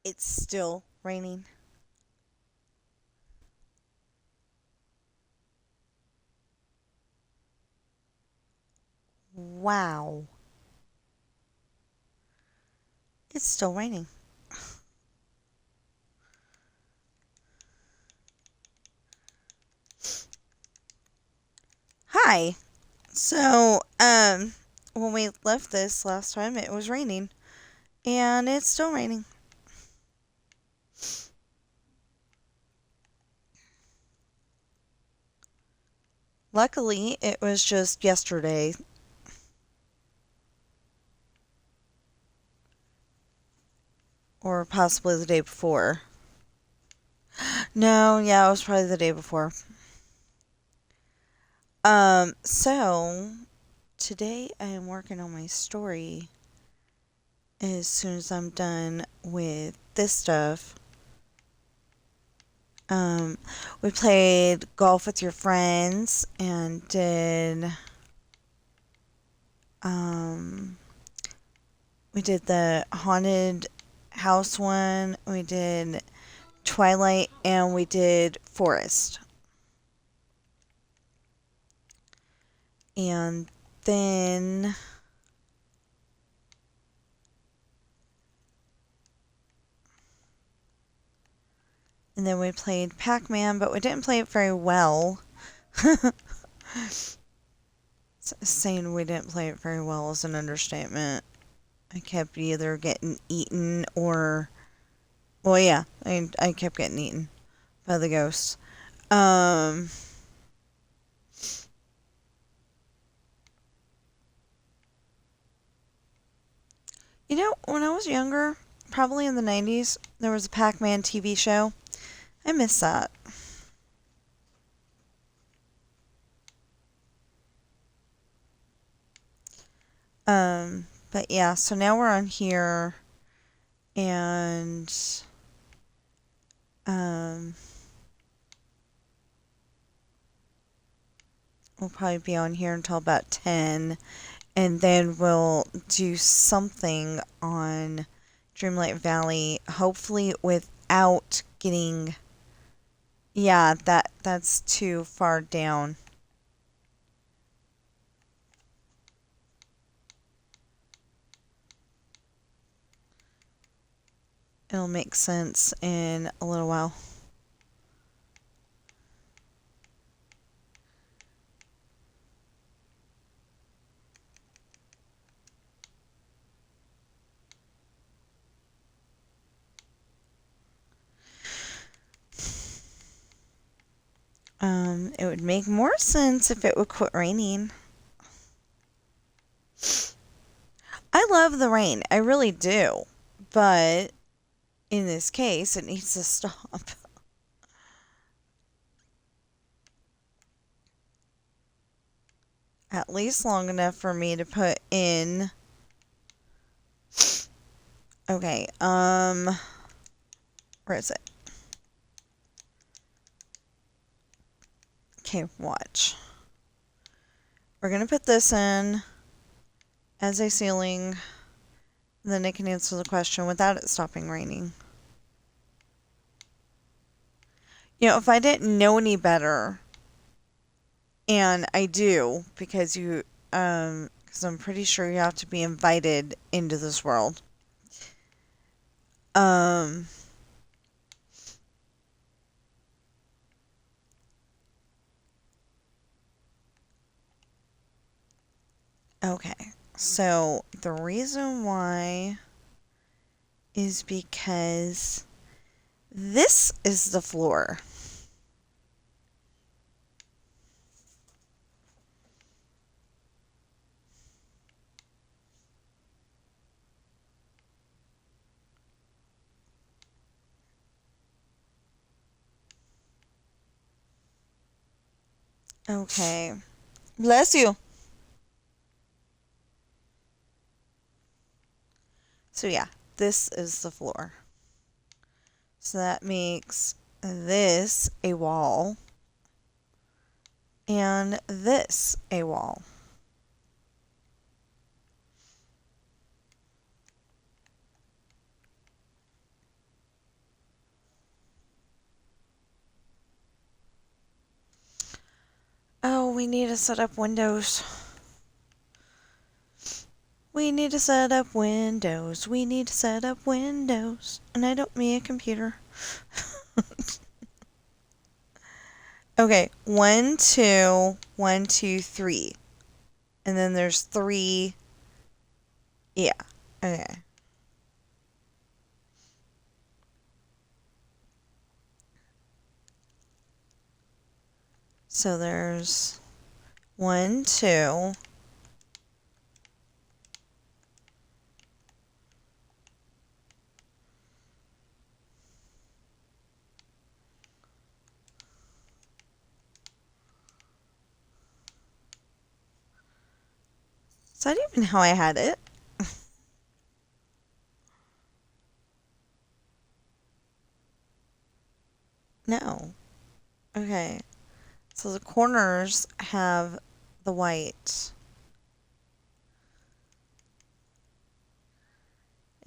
It's still raining. Wow. It's still raining. Hi. So, when we left this last time, it was raining. And it's still raining. Luckily, it was just yesterday. Or possibly the day before. No, yeah, it was probably the day before. So today I am working on my story. As soon as I'm done with this stuff, um, we played golf with your friends and did, um, we did the haunted house one, we did Twilight, and we did Forest. And then we played Pac-Man, but we didn't play it very well. Saying we didn't play it very well is an understatement. I kept either getting eaten or... Well, yeah, I kept getting eaten by the ghosts. Um... You know, when I was younger, probably in the 90s, there was a Pac-Man TV show. I miss that. But yeah, so now we're on here, and, um, we'll probably be on here until about 10, and then we'll do something on Dreamlight Valley, hopefully without getting... Yeah, that's too far down. It'll make sense in a little while. It would make more sense if it would quit raining. I love the rain. I really do. But in this case, it needs to stop. At least long enough for me to put in... Okay, where is it? Okay, watch. We're gonna put this in as a ceiling, then it can answer the question without it stopping raining. You know, if I didn't know any better, and I do, because because I'm pretty sure you have to be invited into this world. Um, okay, so the reason why is because this is the floor. Okay. Bless you. So yeah, this is the floor. So that makes this a wall and this a wall. We need to set up windows. We need to set up windows. We need to set up windows. And I don't mean a computer. Okay, 1, 2, 1, 2, 3. And then there's 3. Yeah, okay. So there's 1, 2. Is that even how I had it? No. Okay. So the corners have the white.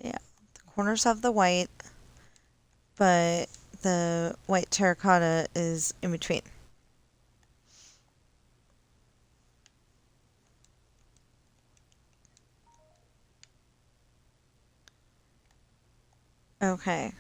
Yeah. The corners have the white, but the white terracotta is in between. Okay.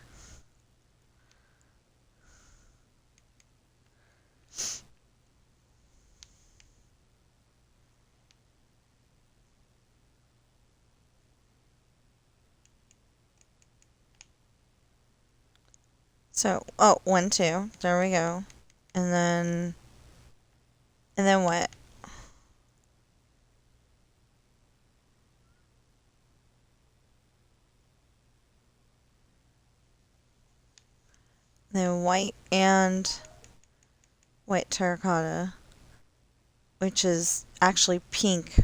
So, oh, 1, 2. There we go. And then what? Then white and white terracotta, which is actually pink.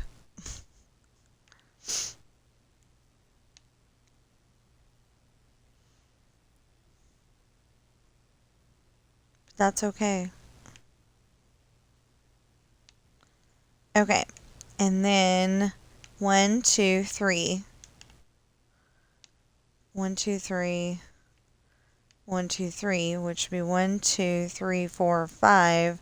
That's okay. Okay. And then 1, 2, 3. 1, 2, 3. 1, 2, 3, which would be 1, 2, 3, 4, 5.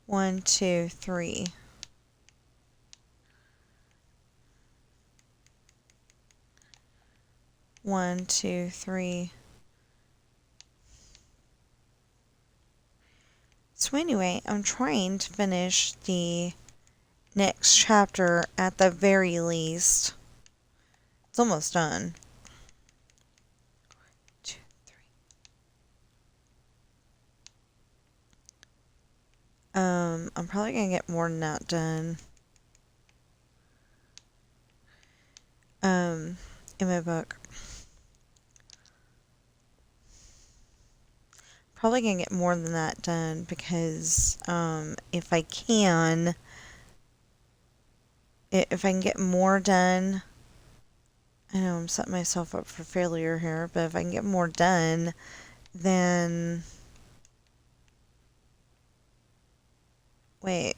One, two, three. One, two, three. So anyway, I'm trying to finish the next chapter at the very least. It's almost done. 2, 3. I'm probably gonna get more than that done. In my book. Probably gonna get more than that done because, if I can get more done, I know I'm setting myself up for failure here, but if I can get more done, then... Wait.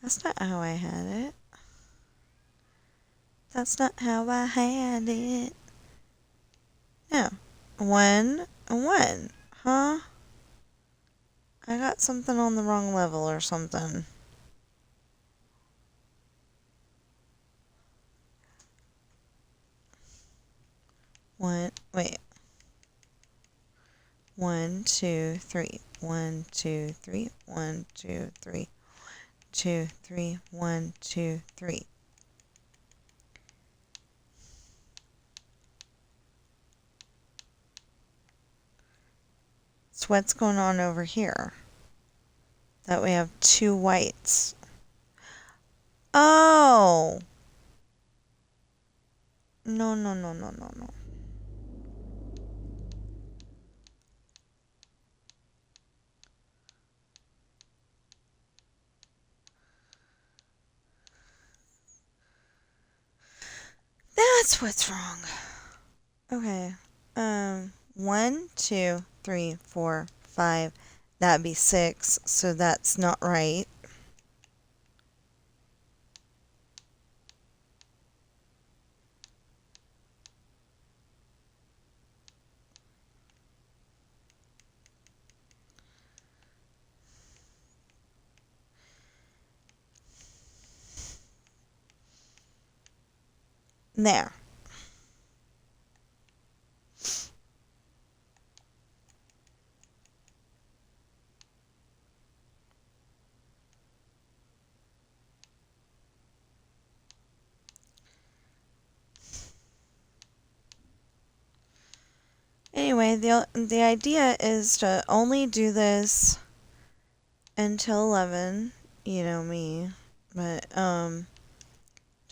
That's not how I had it. That's not how I had it. No. 1 and 1. Huh? I got something on the wrong level or something. Wait. 1, 2, 3. 1, 2, 3. 1, 2, 3. 2, 3. 1, 2, 3. So what's going on over here? That we have 2 whites. Oh! No, no, no, no, no, no. That's what's wrong. Okay. 1, 2, 3, 4, 5. That'd be 6, so that's not right. There. Anyway, the idea is to only do this until 11. You know me. But, to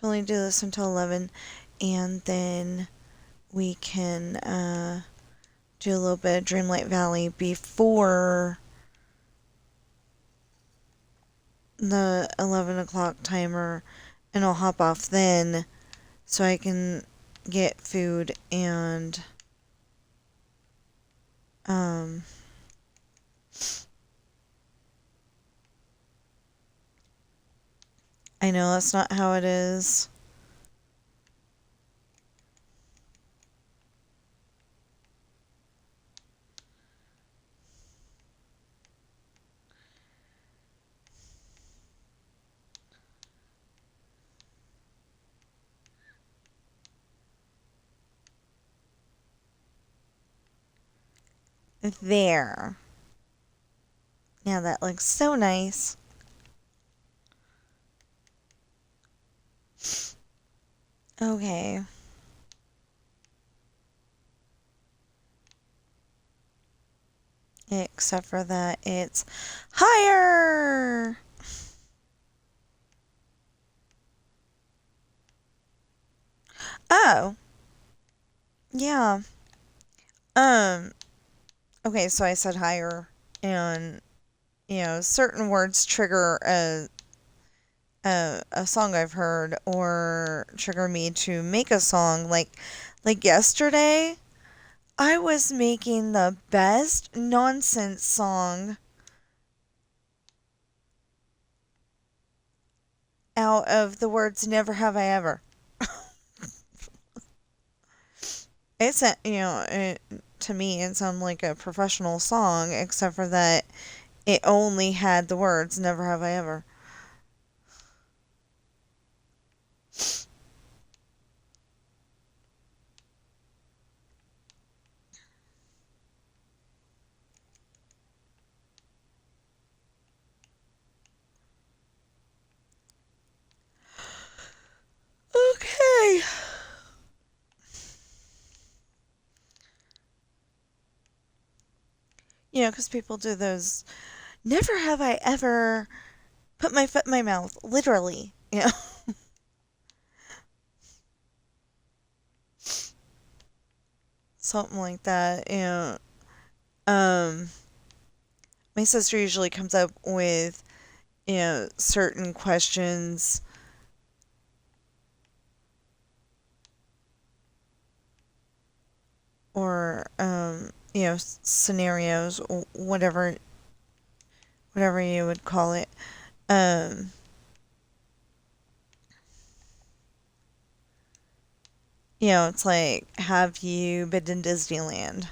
only do this until 11. And then we can, do a little bit of Dreamlight Valley before the 11 o'clock timer. And I'll hop off then so I can get food and, I know that's not how it is. There. Yeah, that looks so nice. Okay. Except for that it's higher. Oh. Yeah. Um, okay, so I said higher, and certain words trigger a song I've heard or trigger me to make a song. Like yesterday, I was making the best nonsense song out of the words "Never Have I Ever." It's to me it sounded like a professional song, except for that it only had the words "Never Have I Ever." Okay. Because people do those. Never have I ever put my foot in my mouth, literally. Something like that. Um, my sister usually comes up with, certain questions or, scenarios, whatever you would call it. Um, it's like, have you been in Disneyland?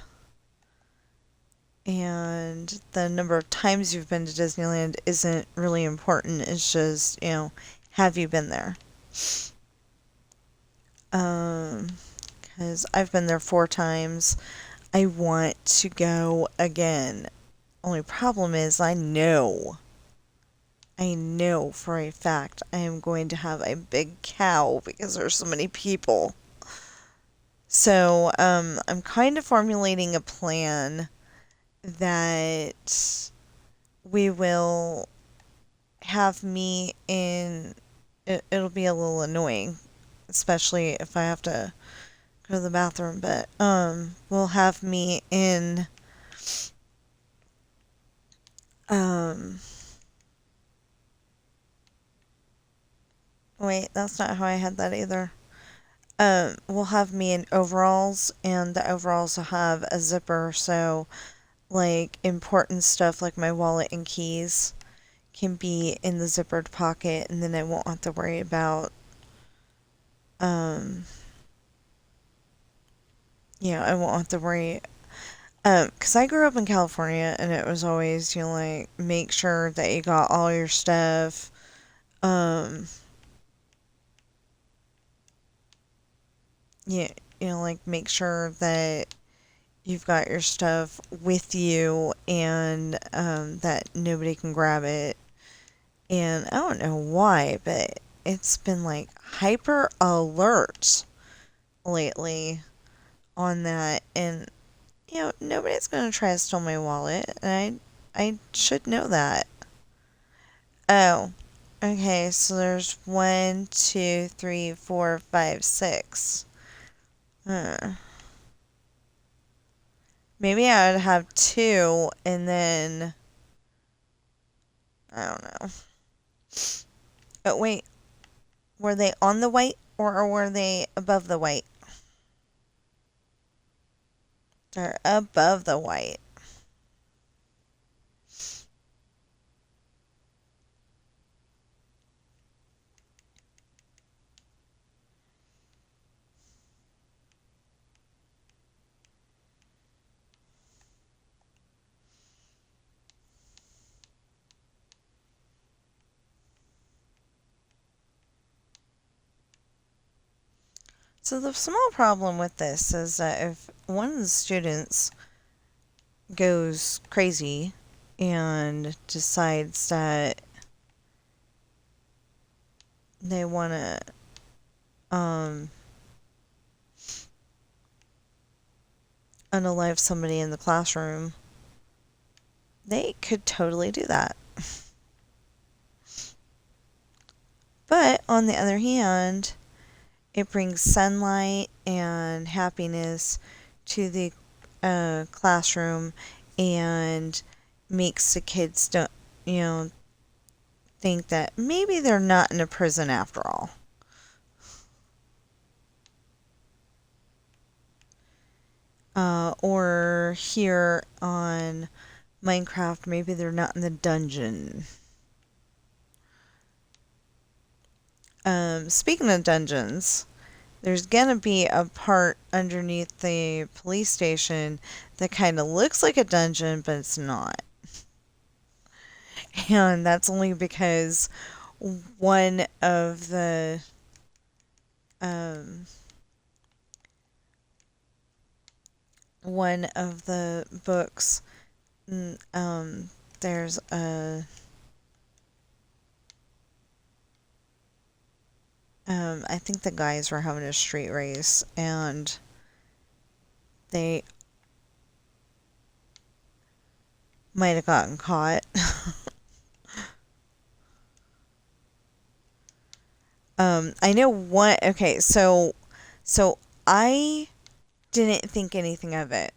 And the number of times you've been to Disneyland isn't really important. It's just, have you been there? Because I've been there 4 times. I want to go again. Only problem is I know for a fact I am going to have a big cow because there's so many people. So, I'm kind of formulating a plan that we will have me in. It'll be a little annoying, especially if I have to go to the bathroom, but, we'll have me in, um, wait, that's not how I had that either. We'll have me in overalls, and the overalls will have a zipper, so, like, important stuff like my wallet and keys can be in the zippered pocket, and then I won't have to worry about, um, I won't have to worry, 'cause I grew up in California, and it was always, like, make sure that you got all your stuff, um, you, like make sure that you've got your stuff with you and that nobody can grab it. And I don't know why, but it's been like hyper alert lately on that. And, nobody's going to try to steal my wallet. And I should know that. Oh, okay. So there's one, two, three, four, five, six. Huh. Maybe I would have two and then, I don't know. But wait, were they on the white or were they above the white? They're above the white. So the small problem with this is that if one of the students goes crazy and decides that they want to unalive somebody in the classroom, they could totally do that. But on the other hand, it brings sunlight and happiness to the classroom and makes the kids don't think that maybe they're not in a prison after all. Or here on Minecraft, maybe they're not in the dungeon. Speaking of dungeons, there's gonna be a part underneath the police station that kind of looks like a dungeon, but it's not. And that's only because one of the um, one of the books, there's I think the guys were having a street race and they might have gotten caught. I know one. Okay, so I didn't think anything of it.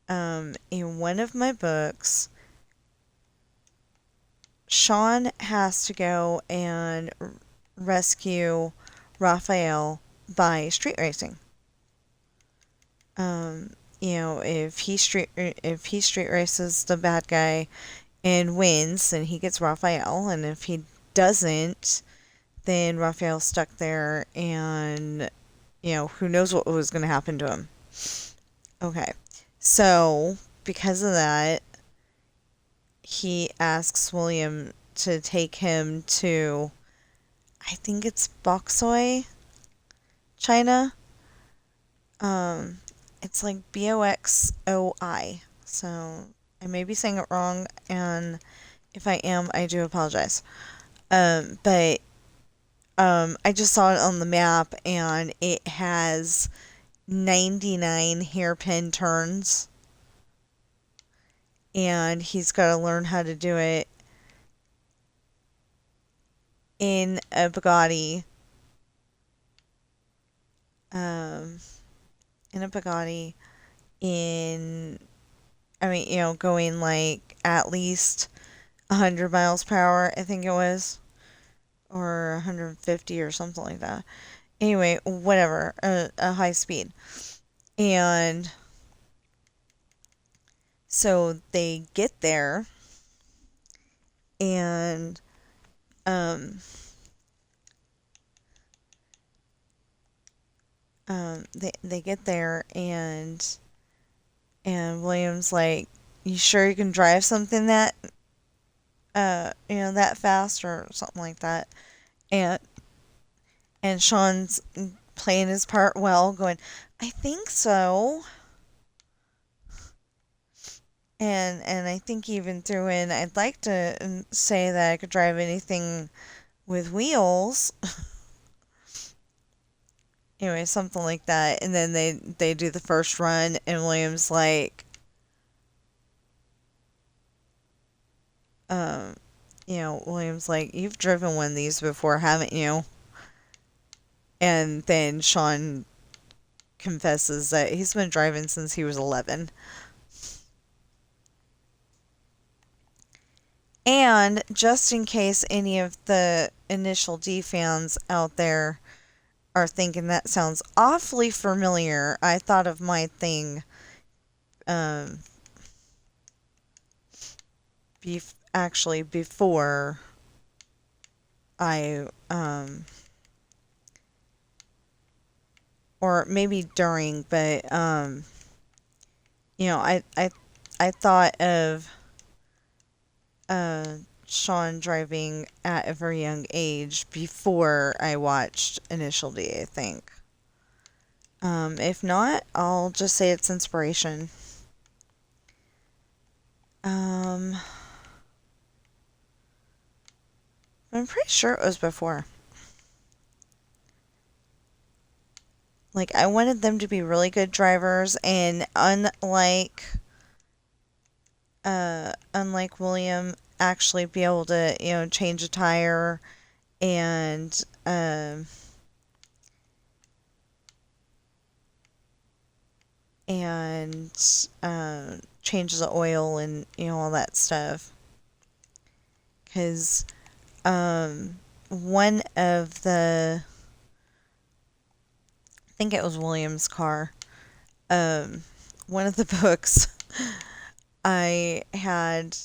In one of my books, Sean has to go and rescue Raphael by street racing. If he street races the bad guy and wins, then he gets Raphael, and if he doesn't, then Raphael's stuck there, and who knows what was going to happen to him. Okay, so because of that, he asks William to take him to, I think it's Boksoy, China. It's like Boxoi. So I may be saying it wrong, and if I am, I do apologize. But I just saw it on the map, and it has 99 hairpin turns, and he's got to learn how to do it in a Bugatti. In a Bugatti, going like at least 100 miles per hour, I think it was, or 150 or something like that. Anyway, whatever, a high speed. And so they get there, and they get there, and William's like, "You sure you can drive something that that fast or something like that?" And Sean's playing his part well, going, I think so. And I think he even threw in, I'd like to say that I could drive anything with wheels. Anyway, something like that. And then they do the first run, and William's like, um, William's like, you've driven one of these before, haven't you? And then Sean confesses that he's been driving since he was 11. And just in case any of the Initial D fans out there are thinking that sounds awfully familiar, I thought of my thing um, actually before I or maybe during, but I thought of Sean driving at a very young age before I watched Initial D, I think. If not, I'll just say it's inspiration. I'm pretty sure it was before. Like, I wanted them to be really good drivers, and unlike William, actually be able to, change a tire and change the oil and all that stuff. Because one of the, I think it was William's car, one of the books, I had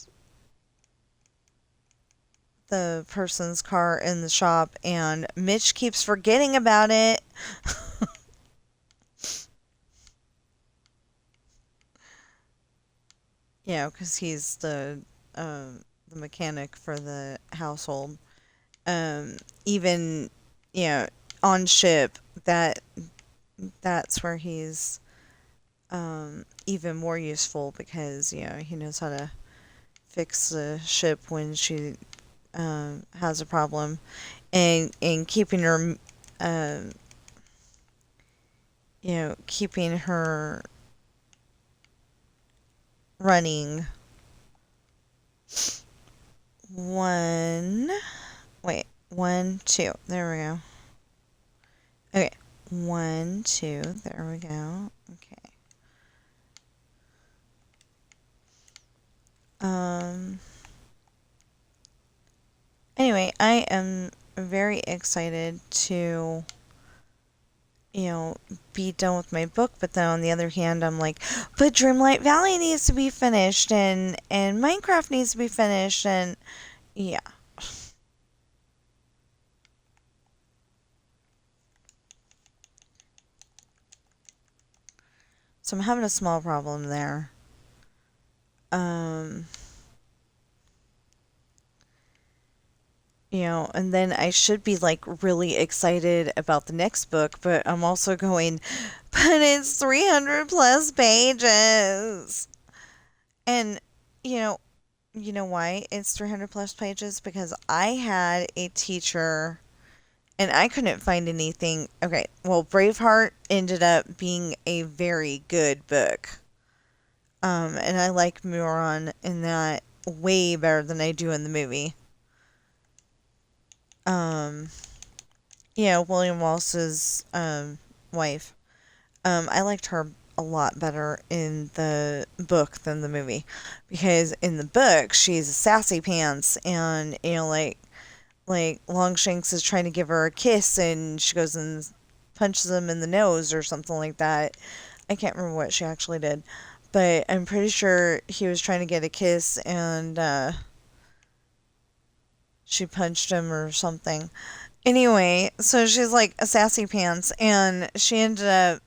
the person's car in the shop, and Mitch keeps forgetting about it. Because he's the mechanic for the household. Even on ship, that's where he's even more useful, because he knows how to fix the ship when she has a problem, and keeping her keeping her running. One, two. There we go. Okay. 1, 2. There we go. Okay. Anyway, I am very excited to, be done with my book, but then on the other hand, I'm like, but Dreamlight Valley needs to be finished, and Minecraft needs to be finished, and yeah. So I'm having a small problem there. And then I should be like really excited about the next book, but I'm also going, but it's 300 plus pages. And you know why it's 300 plus pages? Because I had a teacher and I couldn't find anything. Okay, well, Braveheart ended up being a very good book. And I like Muron in that way better than I do in the movie. William Wallace's wife. I liked her a lot better in the book than the movie, because in the book she's sassy pants, and like Longshanks is trying to give her a kiss, and she goes and punches him in the nose or something like that. I can't remember what she actually did, but I'm pretty sure he was trying to get a kiss, and she punched him or something. Anyway, so she's like a sassy pants, and she ended up,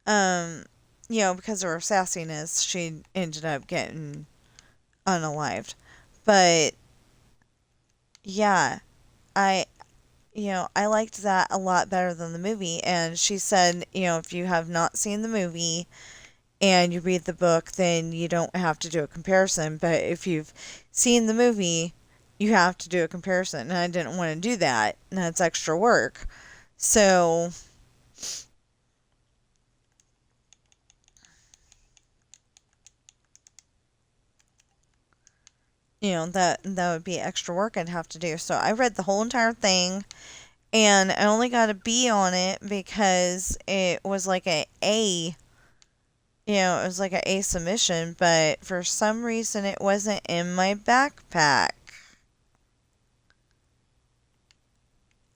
because of her sassiness, she ended up getting unalived. But yeah, I, I liked that a lot better than the movie. And she said, if you have not seen the movie and you read the book, then you don't have to do a comparison. But if you've seen the movie, you have to do a comparison. And I didn't want to do that. And that's extra work. So, that would be extra work I'd have to do. So I read the whole entire thing, and I only got a B on it because it was like it was like a submission, but for some reason it wasn't in my backpack.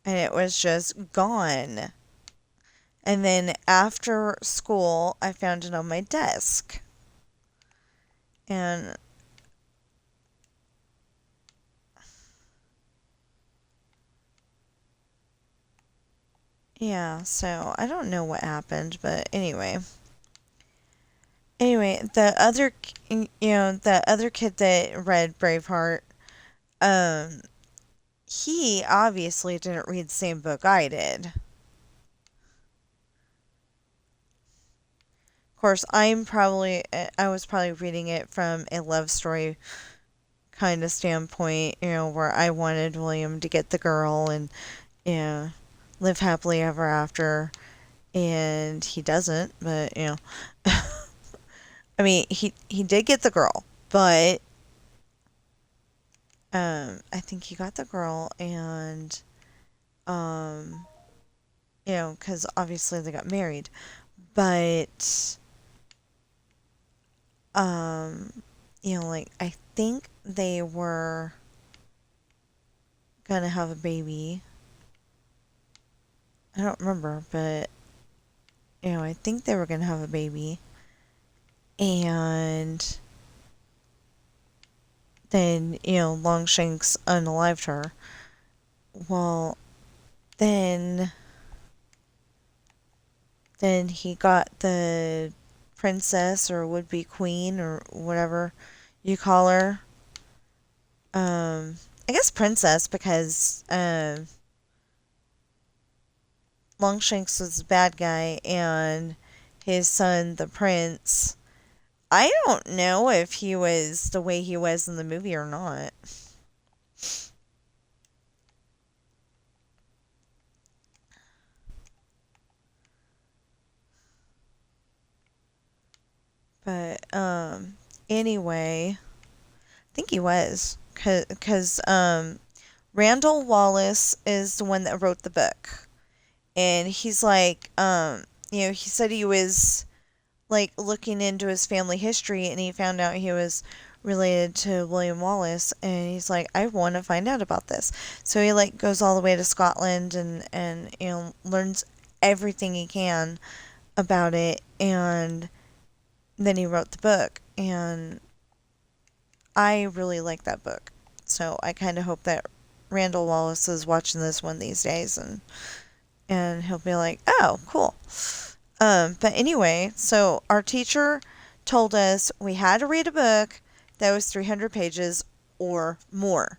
And it was just gone. And then after school, I found it on my desk. And yeah, so I don't know what happened, but anyway. Anyway, the other kid that read Braveheart, um, he obviously didn't read the same book I did. Of course, I was probably reading it from a love story kind of standpoint, where I wanted William to get the girl and, you know, live happily ever after, and he doesn't, but, I mean, he did get the girl, but, I think he got the girl and, um, because obviously they got married, but, um, like, I think they were gonna have a baby. I don't remember, but, I think they were gonna have a baby. And then, Longshanks unalived her. Well, then he got the princess or would-be queen or whatever you call her. I guess princess because Longshanks was the bad guy and his son, the prince. I don't know if he was the way he was in the movie or not. But anyway, I think he was cuz Randall Wallace is the one that wrote the book. And he's like he said he was like looking into his family history and he found out he was related to William Wallace, and he's like, I want to find out about this. So he like goes all the way to Scotland and learns everything he can about it, and then he wrote the book, and I really like that book. So I kind of hope that Randall Wallace is watching this one these days, and he'll be like, oh, cool. But anyway, so our teacher told us we had to read a book that was 300 pages or more.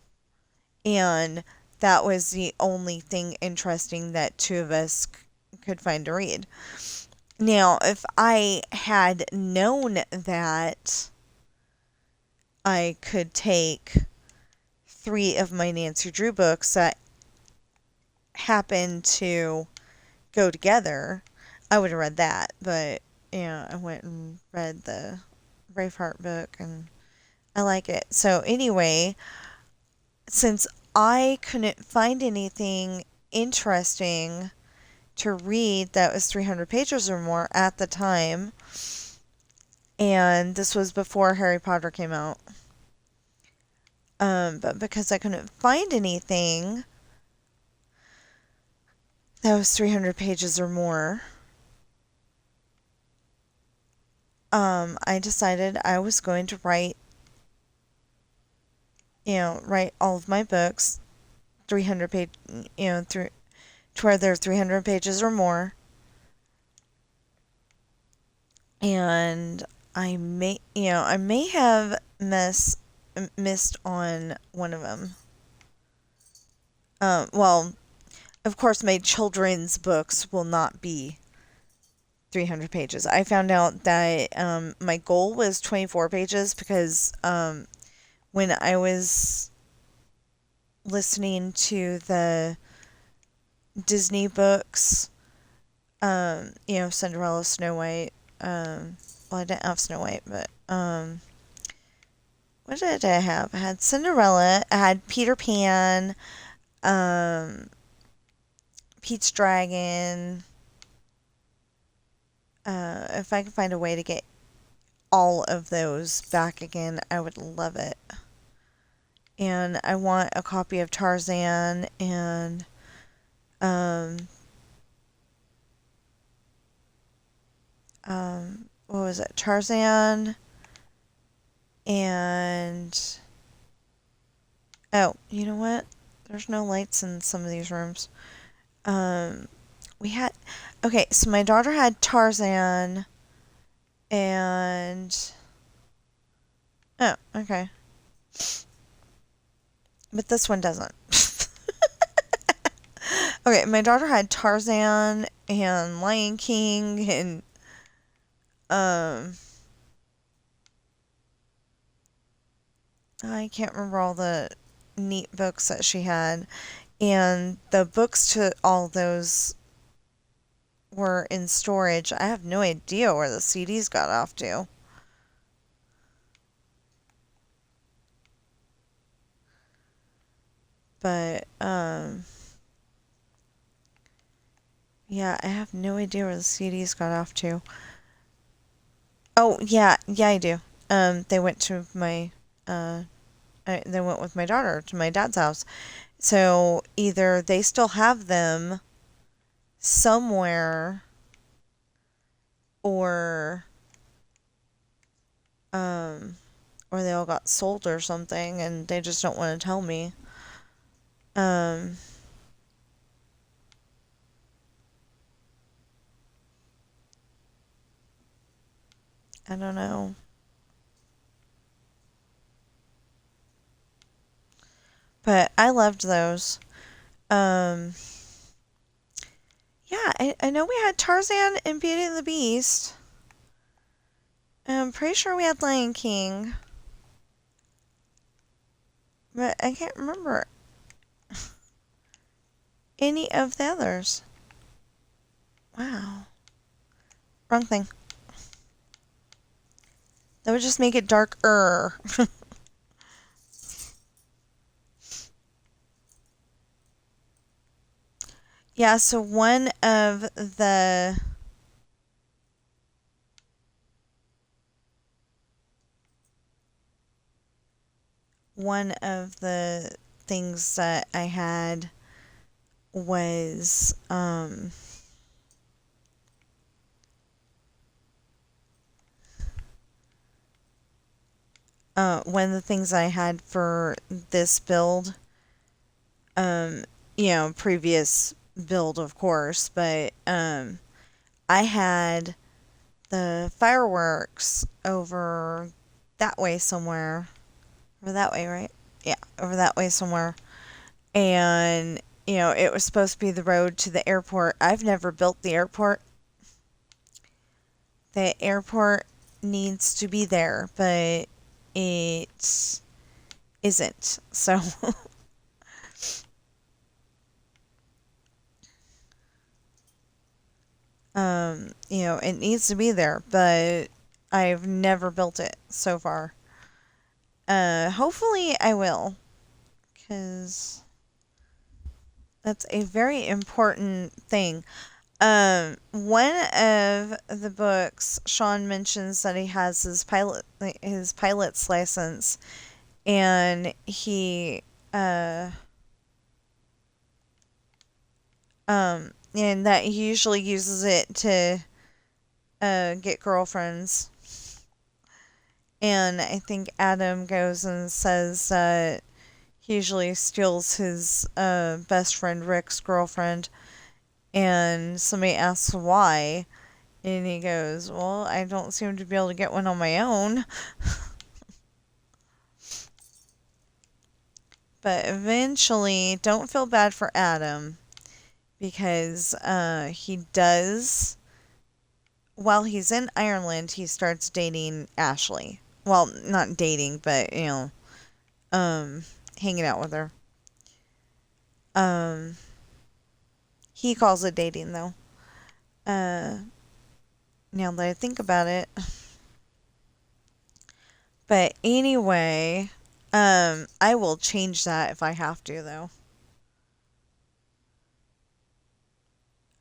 And that was the only thing interesting that two of us could find to read. Now, if I had known that I could take 3 of my Nancy Drew books that happened to go together, I would have read that. But, I went and read the Braveheart book, and I like it. So, anyway, since I couldn't find anything interesting to read that was 300 pages or more at the time, and this was before Harry Potter came out, but because I couldn't find anything that was 300 pages or more, I decided I was going to write all of my books 300 page, through to where they're 300 pages or more. And I may have missed on one of them. Well, of course, my children's books will not be 300 pages. I found out that my goal was 24 pages because when I was listening to the Disney books, Cinderella, Snow White, well, I didn't have Snow White, but what did I have? I had Cinderella, I had Peter Pan, um, Pete's Dragon. If I could find a way to get all of those back again, I would love it. And I want a copy of Tarzan and what was it? Tarzan and oh, you know what? There's no lights in some of these rooms. We had okay, so my daughter had Tarzan and oh, okay. But this one doesn't. Okay, my daughter had Tarzan and Lion King and I can't remember all the neat books that she had. And the books to all those were in storage. I have no idea where the CDs got off to. But, yeah, I have no idea where the CDs got off to. Oh, yeah, I do. They went to they went with my daughter to my dad's house. So either they still have them somewhere or or they all got sold or something and they just don't want to tell me. I don't know. But I loved those. Um, yeah, I know we had Tarzan and Beauty and the Beast. I'm pretty sure we had Lion King. But I can't remember any of the others. Wow. Wrong thing. That would just make it darker. Yeah, so one of the things that I had was one of the things I had for this build, previous build of course, but I had the fireworks over that way somewhere. Over that way, right? Yeah, over that way somewhere. And, it was supposed to be the road to the airport. I've never built the airport. The airport needs to be there, but it isn't. So, it needs to be there, but I've never built it so far. Hopefully I will, because that's a very important thing. One of the books, Sean mentions that he has his pilot's license, and he, and that he usually uses it to, get girlfriends. And I think Adam goes and says that he usually steals his, best friend Rick's girlfriend. And somebody asks why, and he goes, well, I don't seem to be able to get one on my own. But eventually, don't feel bad for Adam. because he does, while he's in Ireland, he starts dating Ashley. Well, not dating, but, um, hanging out with her. Um, he calls it dating, though. Uh, Now that I think about it. But anyway, I will change that if I have to, though.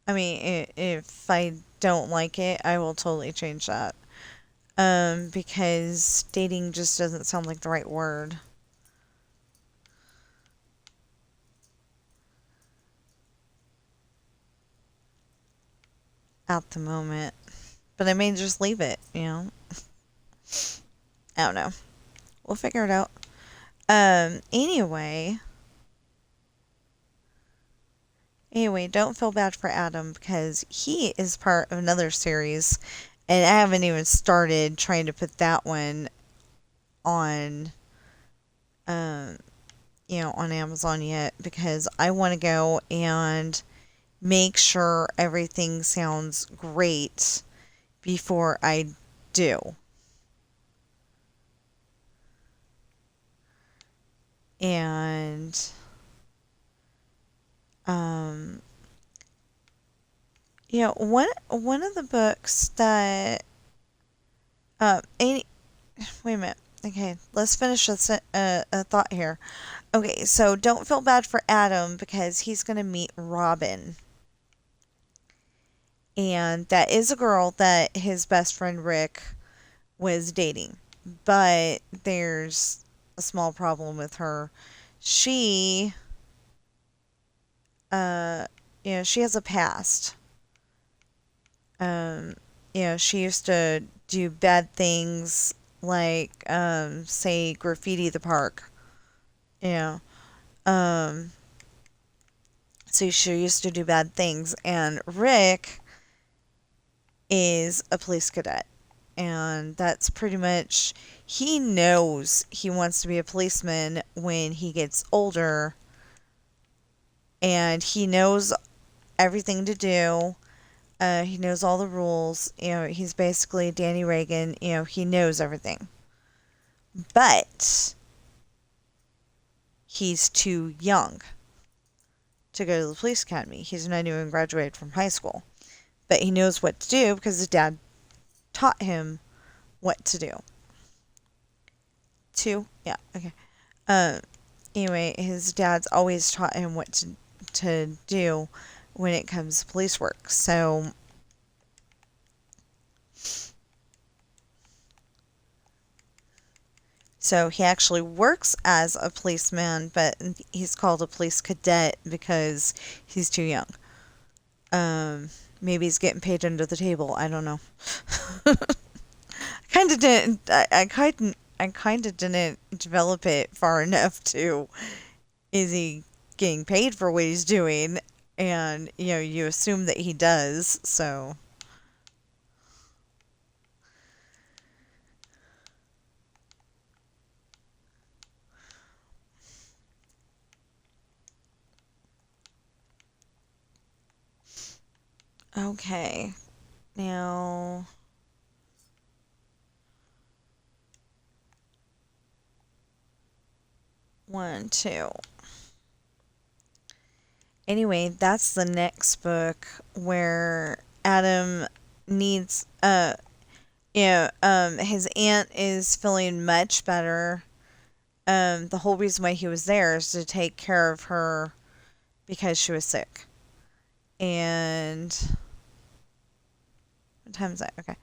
I mean, if I don't like it, I will totally change that. Because dating just doesn't sound like the right word at the moment. But I may just leave it. I don't know. We'll figure it out. Anyway, don't feel bad for Adam because he is part of another series, and I haven't even started trying to put that one on, um, on Amazon yet because I want to go and make sure everything sounds great before I do. And um one of the books that any wait a minute. Okay, let's finish a thought here. Okay, so don't feel bad for Adam because he's going to meet Robin. And that is a girl that his best friend Rick was dating. But there's a small problem with her. She uh she has a past. Um she used to do bad things like say graffiti the park. Yeah. Um so she used to do bad things, and Rick is a police cadet. And that's pretty much, he knows he wants to be a policeman when he gets older, and he knows everything to do. He knows all the rules. He's basically Danny Reagan. He knows everything. But he's too young to go to the police academy. He's not even graduated from high school. But he knows what to do because his dad taught him what to do. Two? Yeah, okay. Um, anyway, his dad's always taught him what to do when it comes to police work. So he actually works as a policeman, but he's called a police cadet because he's too young. Maybe he's getting paid under the table. I don't know. Kind of didn't. I kind of didn't develop it far enough to. Is he getting paid for what he's doing? And you assume that he does. So okay, now. One, two. Anyway, that's the next book where Adam needs his aunt is feeling much better. The whole reason why he was there is to take care of her because she was sick. And what time is that? Okay.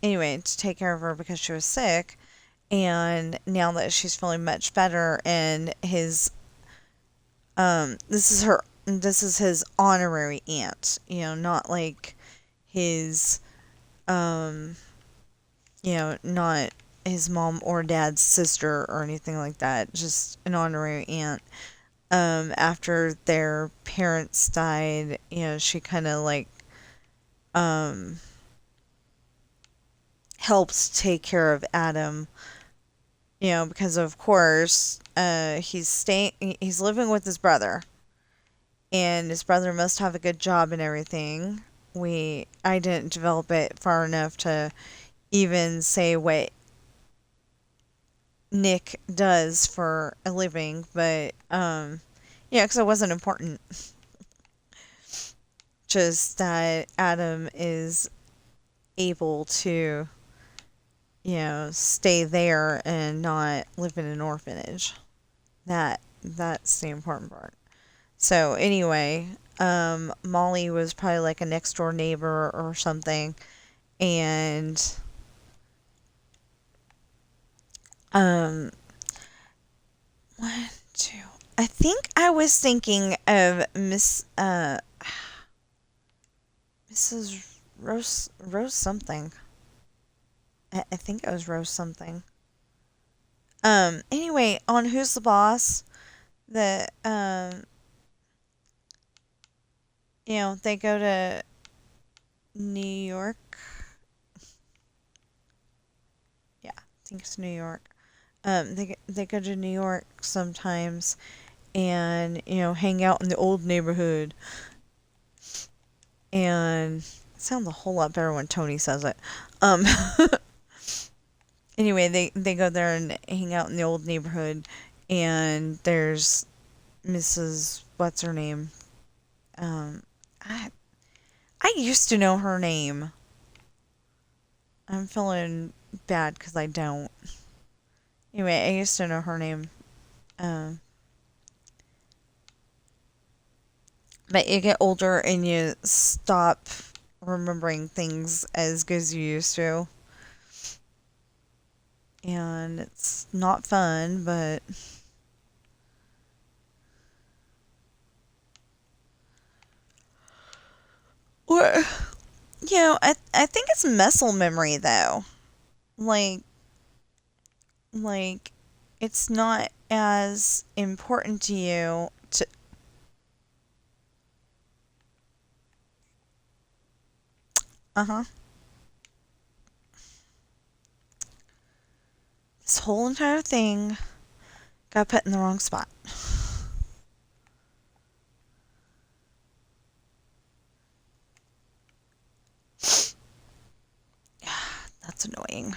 Anyway, to take care of her because she was sick, and now that she's feeling much better, and this is his honorary aunt, not like his not his mom or dad's sister or anything like that, just an honorary aunt. After their parents died, she kind of like helps take care of Adam, because of course he's living with his brother, and his brother must have a good job and everything. I didn't develop it far enough to even say what Nick does for a living, but yeah, because it wasn't important. Just that Adam is able to, stay there and not live in an orphanage. That's the important part. So anyway, Molly was probably like a next door neighbor or something, and um, one, two. I think I was thinking of Mrs. Rose something. I think it was Rose something. Anyway, on Who's the Boss, the they go to New York. Yeah, I think it's New York. They go to New York sometimes, and hang out in the old neighborhood. And it sounds a whole lot better when Tony says it. Um, anyway, they go there and hang out in the old neighborhood, and there's Mrs. What's her name? Um, I I used to know her name. I'm feeling bad because I don't. Anyway, I used to know her name. Um, but you get older and you stop remembering things as good as you used to. And it's not fun, but or I think it's muscle memory though. Like like it's not as important to you to uh-huh. This whole entire thing got put in the wrong spot. That's annoying.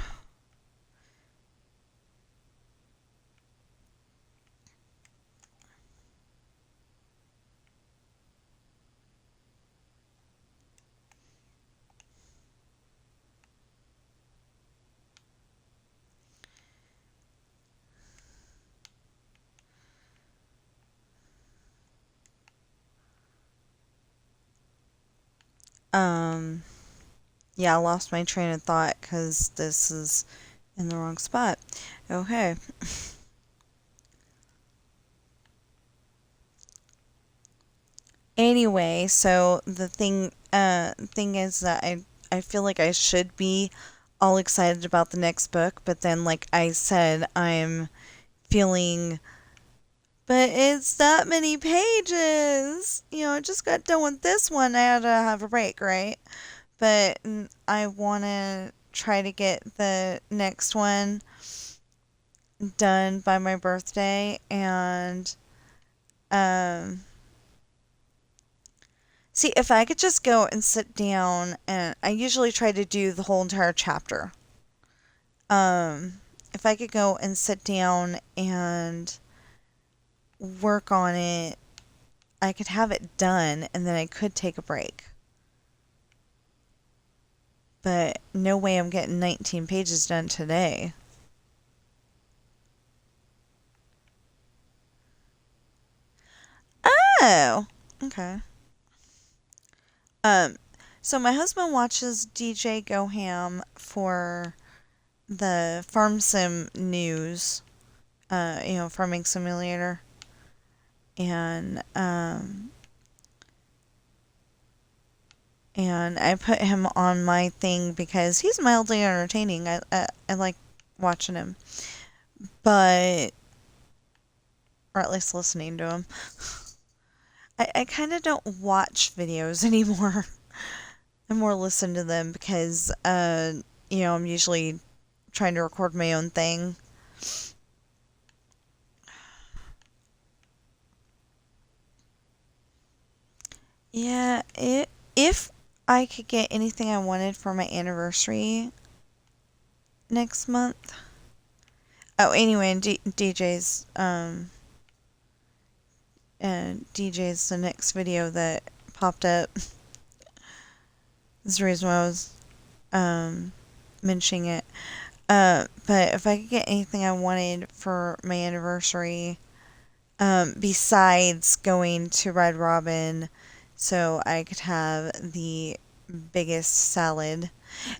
Um yeah, I lost my train of thought because this is in the wrong spot. Okay. Anyway, so the thing is that I feel like I should be all excited about the next book, but then like I said, I'm feeling but it's that many pages. I just got done with this one. I had to have a break, right? But I want to try to get the next one done by my birthday, and um see if I could just go and sit down, and I usually try to do the whole entire chapter. If I could go and sit down and work on it, I could have it done and then I could take a break. But no way I'm getting 19 pages done today. Oh, okay. Um, so my husband watches DJ Go Ham for the Farm Sim news, Farming Simulator. And I put him on my thing because he's mildly entertaining. I like watching him, but or at least listening to him. I kind of don't watch videos anymore. I more listen to them because I'm usually trying to record my own thing. Yeah, if I could get anything I wanted for my anniversary next month. Oh, anyway, DJ's the next video that popped up. That's the reason why I was mentioning it. But if I could get anything I wanted for my anniversary, besides going to Red Robin, so I could have the biggest salad,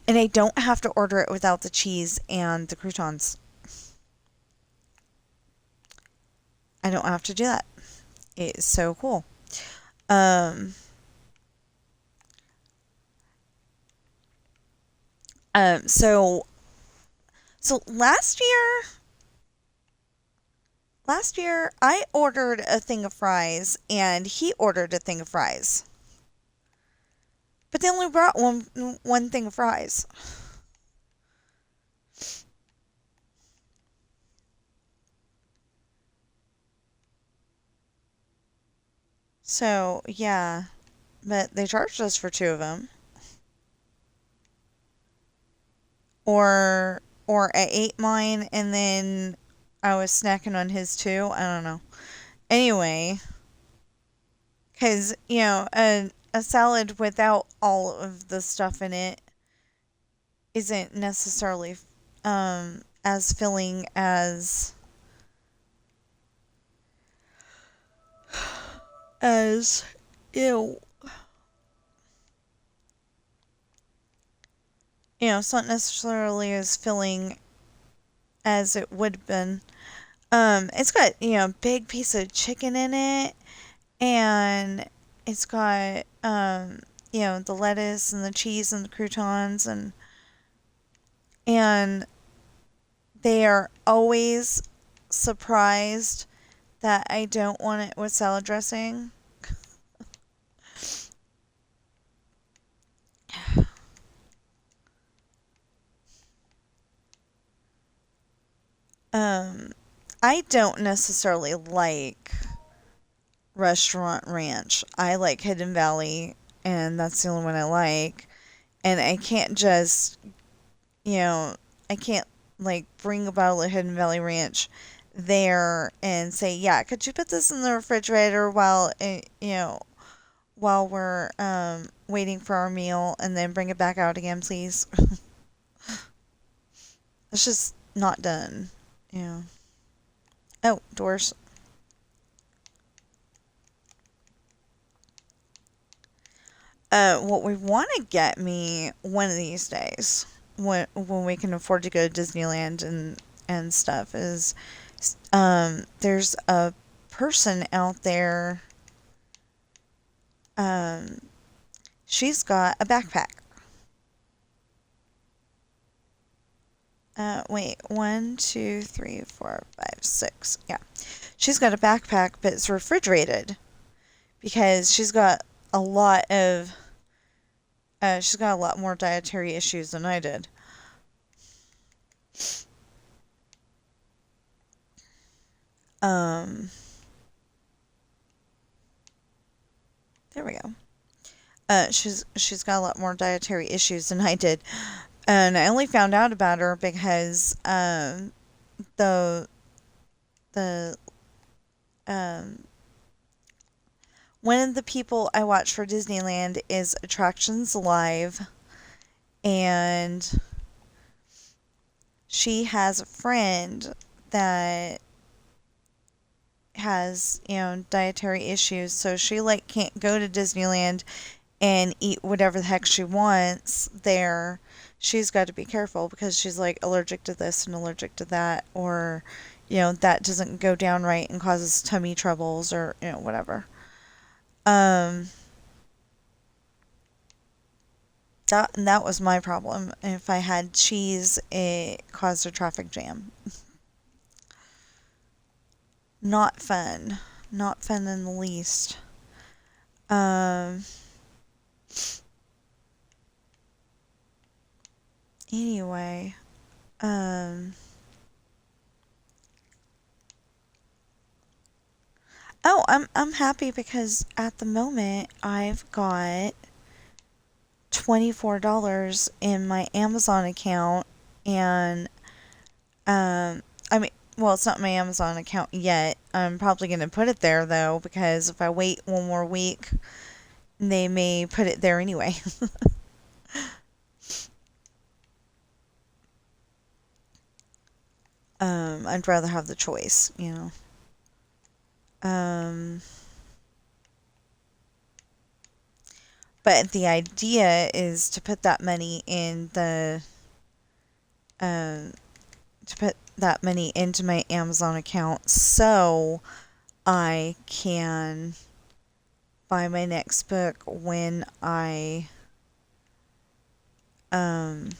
and I don't have to order it without the cheese and the croutons. I don't have to do that. It's so cool. Um, um, so so last year I ordered a thing of fries and he ordered a thing of fries. But they only brought one thing of fries. So, yeah, but they charged us for two of them. Or I ate mine and then I was snacking on his too. I don't know. Anyway, cuz a salad without all of the stuff in it isn't necessarily as filling as ew. It's not necessarily as filling as it would have been. It's got, a big piece of chicken in it, and it's got, the lettuce and the cheese and the croutons, and they are always surprised that I don't want it with salad dressing. Um, I don't necessarily like Restaurant Ranch. I like Hidden Valley, and that's the only one I like. And I can't just, you know, I can't like bring a bottle of Hidden Valley Ranch there and say, yeah, could you put this in the refrigerator while we're waiting for our meal, and then bring it back out again, please? It's just not done. Yeah. Oh, doors. What we want to get me one of these days, when we can afford to go to Disneyland and stuff, is there's a person out there. Um, she's got a backpack. Wait, one, two, three, four, five, six. Yeah, she's got a backpack, but it's refrigerated because she's got a lot more dietary issues than I did. Um, there we go. She's got a lot more dietary issues than I did, and I only found out about her because the the um one of the people I watch for Disneyland is Attractions Live, and she has a friend that has dietary issues, so she like can't go to Disneyland and eat whatever the heck she wants there. She's got to be careful because she's like allergic to this and allergic to that, or that doesn't go down right and causes tummy troubles, or whatever. um that was my problem. If I had cheese, it caused a traffic jam. Not fun. Not fun in the least. um anyway, um Oh, I'm happy because at the moment I've got $24 in my Amazon account, and I mean, well, it's not my Amazon account yet. I'm probably going to put it there though, because if I wait one more week, they may put it there anyway. I'd rather have the choice, you know. Um, but the idea is to put that money in the um, to put that money into my Amazon account so I can buy my next book when I um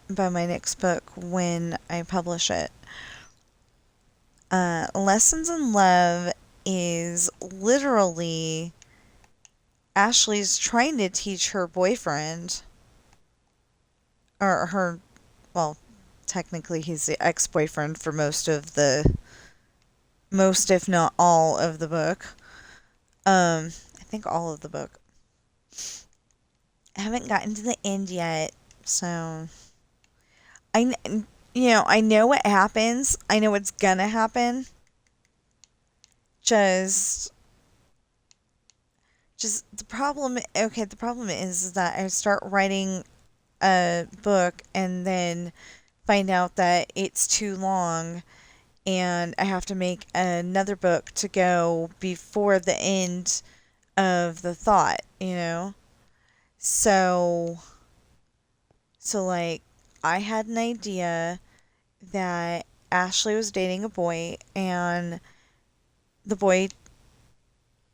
buy my next book when I publish it. Lessons in Love is literally Ashley's trying to teach her boyfriend, or her, well, technically he's the ex-boyfriend for most if not all of the book. I think all of the book. I haven't gotten to the end yet, so I, I know what happens. I know what's gonna happen. Just, just the problem. Okay, the problem is that I start writing a book and then find out that it's too long, and I have to make another book to go before the end of the thought. So, like, I had an idea that Ashley was dating a boy, and the boy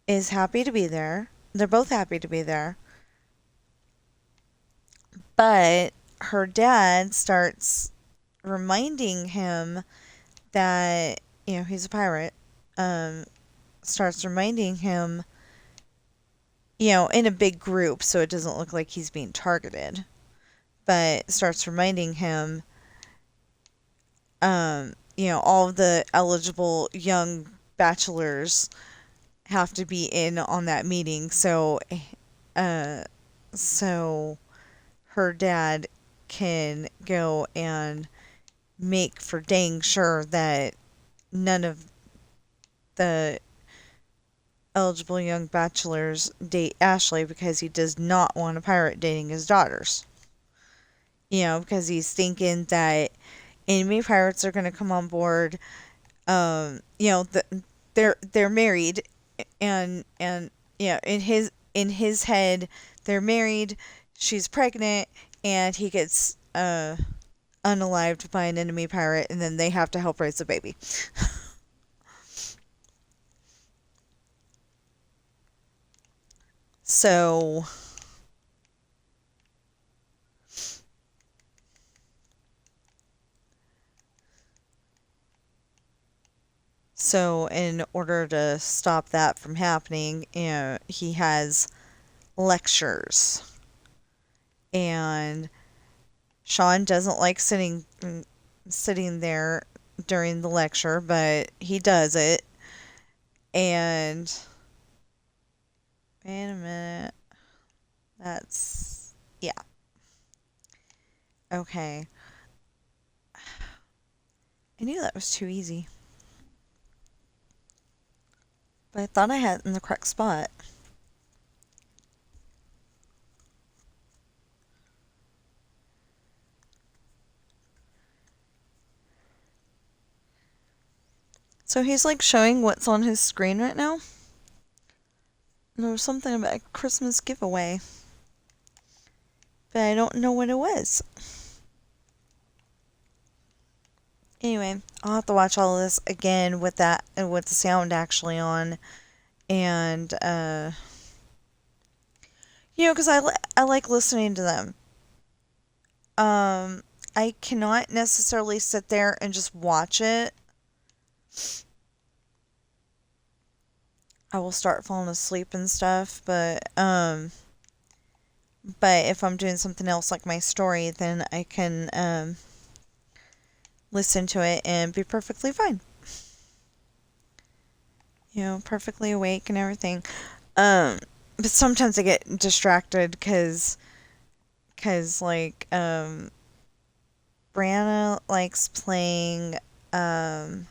is happy to be there. They're both happy to be there. But her dad starts reminding him that, he's a pirate. Um, Starts reminding him, in a big group so it doesn't look like he's being targeted, but starts reminding him, all of the eligible young bachelors have to be in on that meeting. Uh, so her dad can go and make for dang sure that none of the eligible young bachelors date Ashley, because he does not want a pirate dating his daughters. Because he's thinking that enemy pirates are going to come on board. They're married, and in his head, they're married. She's pregnant, and he gets unalived by an enemy pirate, and then they have to help raise the baby. So, in order to stop that from happening, he has lectures. And Sean doesn't like sitting there during the lecture, but he does it. And wait a minute. Yeah. Okay. I knew that was too easy, but I thought I had it in the correct spot. So he's like showing what's on his screen right now. There was something about a Christmas giveaway, but I don't know what it was. Anyway, I'll have to watch all of this again with the sound actually on, and because I like listening to them. I cannot necessarily sit there and just watch it. I will start falling asleep and stuff, but if I'm doing something else like my story, then I can listen to it and be perfectly fine. perfectly awake and everything. Um, but sometimes I get distracted because like Brianna likes playing um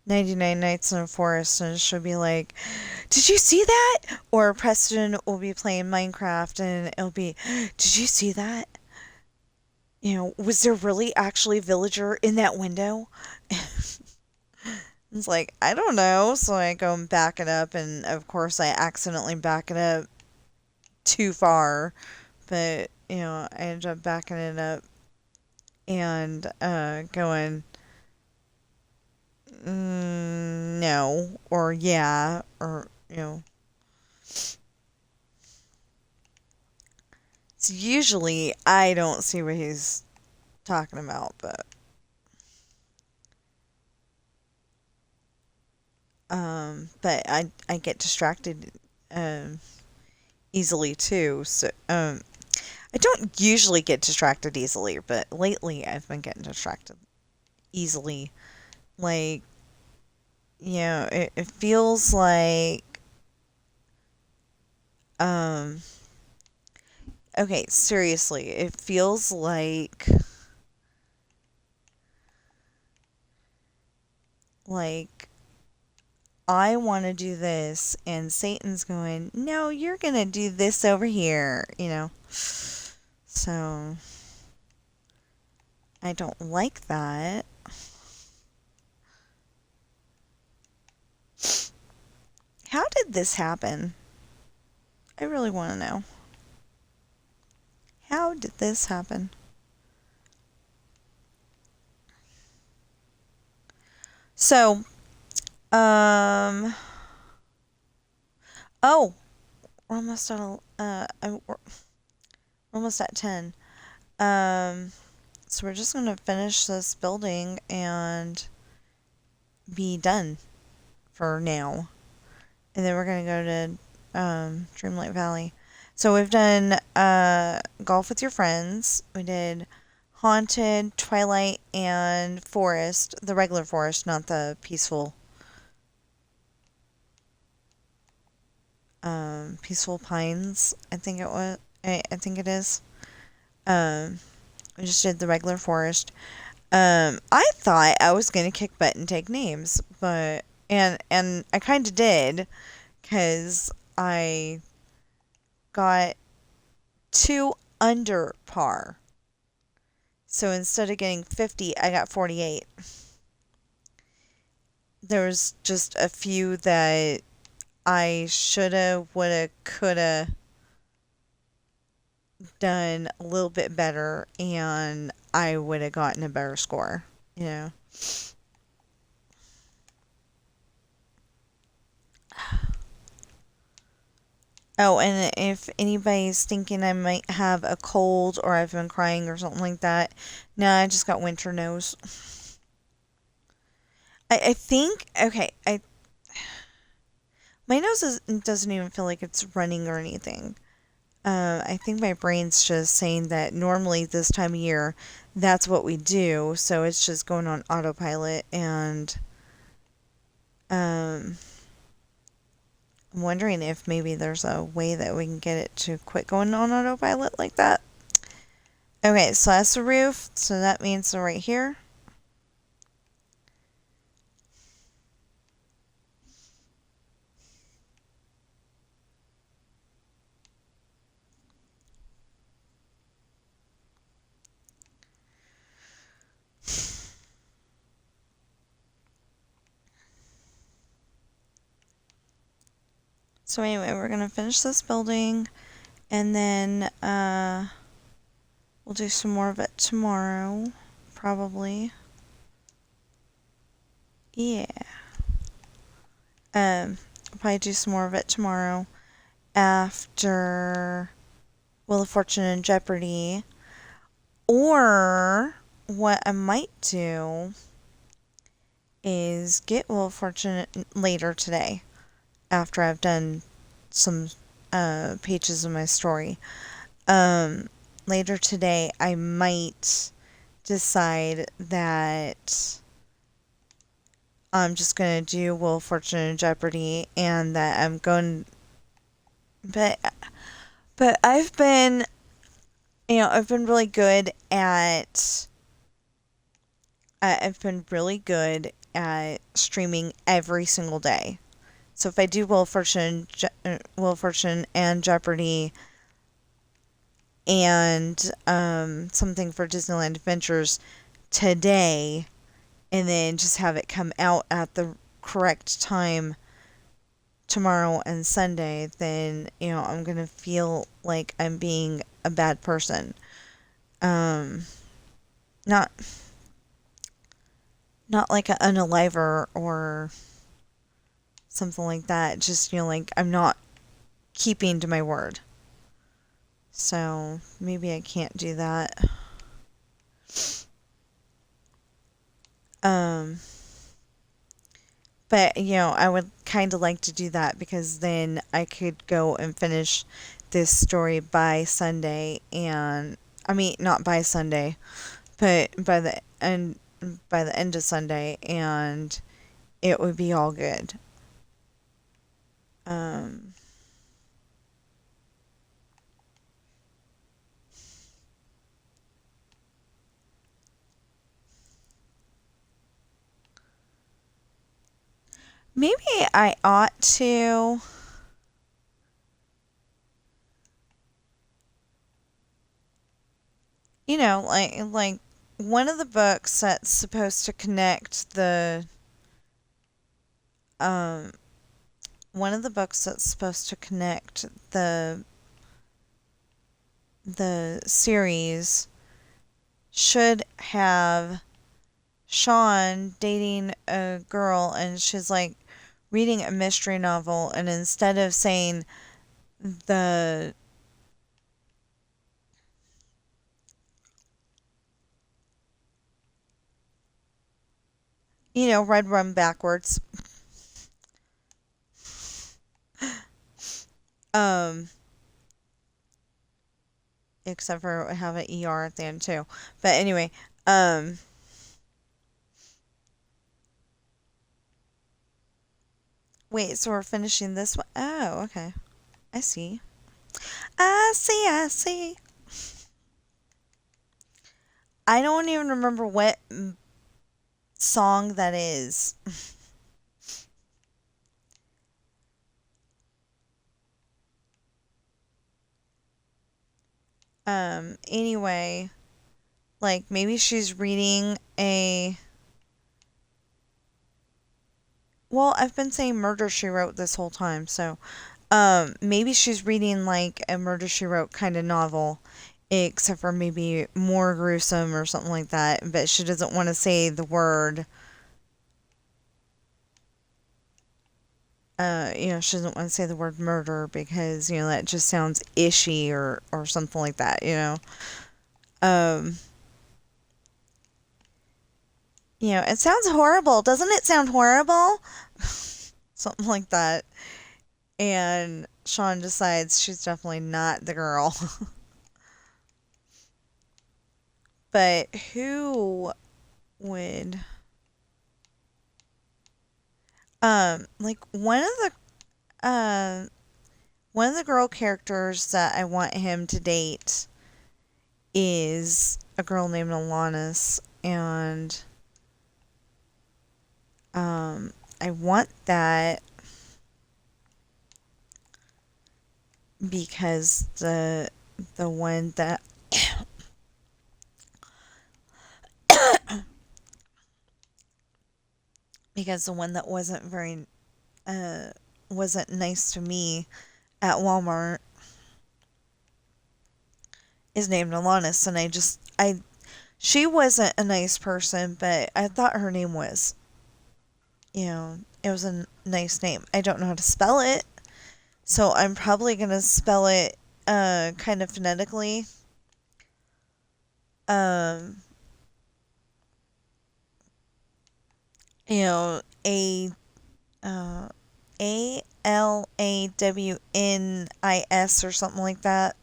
99 Nights in a Forest, and she'll be like, "Did you see that?" Or Preston will be playing Minecraft, and it'll be, "Did you see that? Was there really actually a villager in that window?" It's like, I don't know. So I go and back it up, and of course I accidentally back it up too far. But, I end up backing it up and going, no, or yeah, or, So usually I don't see what he's talking about, but I get distracted um easily too. So I don't usually get distracted easily, but lately I've been getting distracted easily. Like, it feels like um okay, seriously, it feels like I want to do this, and Satan's going, "No, you're going to do this over here." So, I don't like that. How did this happen? I really want to know. How did this happen? So, um, oh, we're almost we're almost at 10. Um, so we're just going to finish this building and be done for now. And then we're going to go to Dreamlight Valley. So we've done Golf with Your Friends. We did Haunted, Twilight, and Forest. The regular forest, not the Peaceful Pines, I think it was. I think it is. Um, we just did the regular forest. I thought I was gonna kick butt and take names, but and I kind of did, cause I got 2 under par. So instead of getting 50, I got 48. There was just a few that I shoulda, woulda, coulda done a little bit better, and I would have gotten a better score, you know. Oh, and if anybody's thinking I might have a cold or I've been crying or something like that, no, I just got winter nose. I think, okay, my nose doesn't even feel like it's running or anything. I think my brain's just saying that normally this time of year, that's what we do. So it's just going on autopilot. And um, I'm wondering if maybe there's a way that we can get it to quit going on autopilot like that. Okay, so that's the roof. So that means they're right here. So anyway, we're going to finish this building, and then we'll do some more of it tomorrow, probably. Yeah. I'll probably do some more of it tomorrow after Wheel of Fortune and Jeopardy. Or what I might do is get Wheel of Fortune later today after I've done some pages of my story. Later today, I might decide that I'm just gonna do Wheel of Fortune and Jeopardy, and that I'm going. But I've been really good at. I've been really good at streaming every single day. So if I do Wheel of Fortune and Jeopardy, and something for Disneyland Adventures today, and then just have it come out at the correct time tomorrow and Sunday, then I'm gonna feel like I'm being a bad person. Um, not not like an unaliver or something like that. Just like I'm not keeping to my word. So maybe I can't do that. Um, but I would kind of like to do that because then I could go and finish this story by Sunday, and I mean not by Sunday, but by the end of Sunday, and it would be all good. Um, Maybe I ought to. Like one of the books that's supposed to connect the um one of the books that's supposed to connect the series should have Sean dating a girl, and she's like reading a mystery novel, and instead of saying the red rum backwards, um except for have an ER at the end too. But anyway, um wait, so we're finishing this one? Oh, okay. I see. I see. I don't even remember what song that is. Anyway, like maybe she's reading a. Well, I've been saying Murder She Wrote this whole time, so maybe she's reading like a Murder She Wrote kind of novel, except for maybe more gruesome or something like that, but she doesn't want to say the word. She doesn't want to say the word murder because that just sounds ishy or something like that. Um, it sounds horrible. Doesn't it sound horrible? Something like that. And Sean decides she's definitely not the girl. But who would like one of the girl characters that I want him to date is a girl named Alanis, and I want that because the one that because the one that uh wasn't nice to me at Walmart is named Alanis, and I she wasn't a nice person, but I thought her name was, it was a nice name. I don't know how to spell it, so I'm probably gonna spell it kind of phonetically. Um, a uh Alawnis or something like that.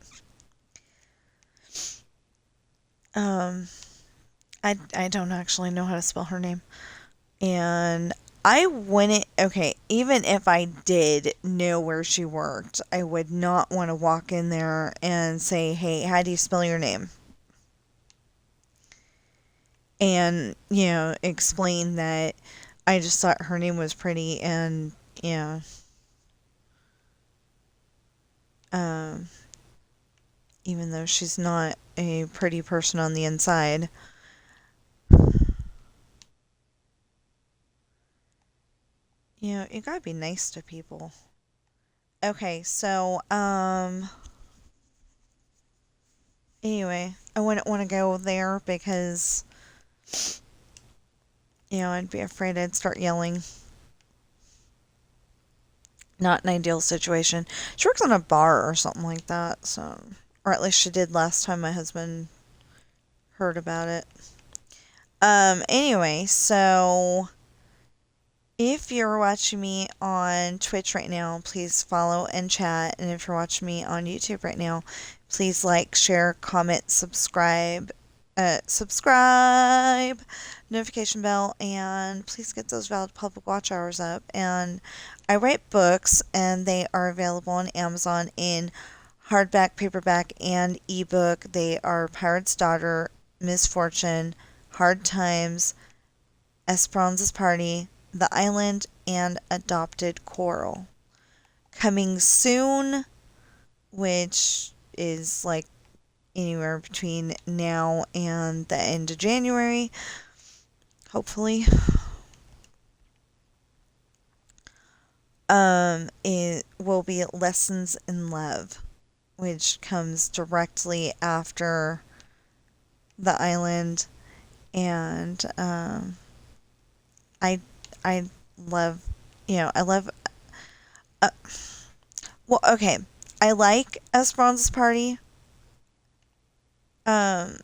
Um, I don't actually know how to spell her name. And I wouldn't, okay, even if I did know where she worked, I would not want to walk in there and say, hey, how do you spell your name? And, explain that I just thought her name was pretty and, um, even though she's not a pretty person on the inside. You gotta be nice to people. Okay, so, anyway, I wouldn't want to go there because, I'd be afraid I'd start yelling. Not an ideal situation. She works in a bar or something like that, so, or at least she did last time my husband heard about it. Anyway, so if you're watching me on Twitch right now, please follow and chat. And if you're watching me on YouTube right now, please like, share, comment, subscribe, notification bell, and please get those valid public watch hours up. And I write books, and they are available on Amazon in hardback, paperback, and ebook. They are Pirate's Daughter, Misfortune, Hard Times, Esperanza's Party, The Island, and Adopted Coral. Coming soon, which is like anywhere between now and the end of January, hopefully. It will be Lessons in Love, which comes directly after The Island, and I I love, I love. Uh, well, okay, I like Esperanza's Party. More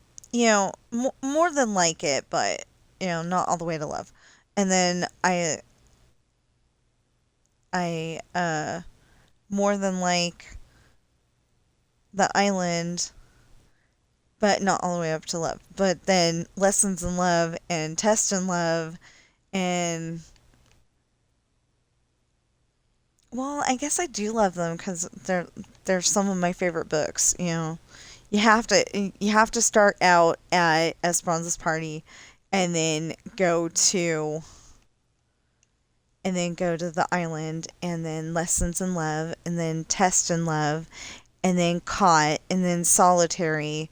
than like it, but not all the way to love. And then I more than like The Island, but not all the way up to love. But then Lessons in Love and Test in Love and, well, I guess I do love them because they're some of my favorite books. You have to start out at Esperanza's Party and then go to the island, and then Lessons in Love, and then Test in Love, and then Caught, and then Solitary,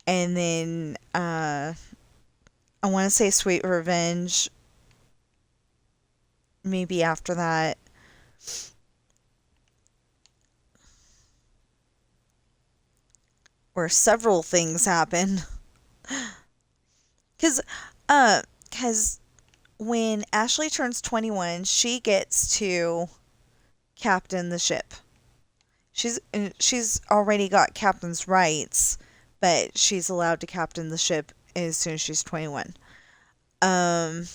and then I want to say Sweet Revenge maybe after that. Where several things happen. Cuz cuz when Ashley turns 21, she gets to captain the ship. She's already got captain's rights, but she's allowed to captain the ship as soon as she's 21. Um,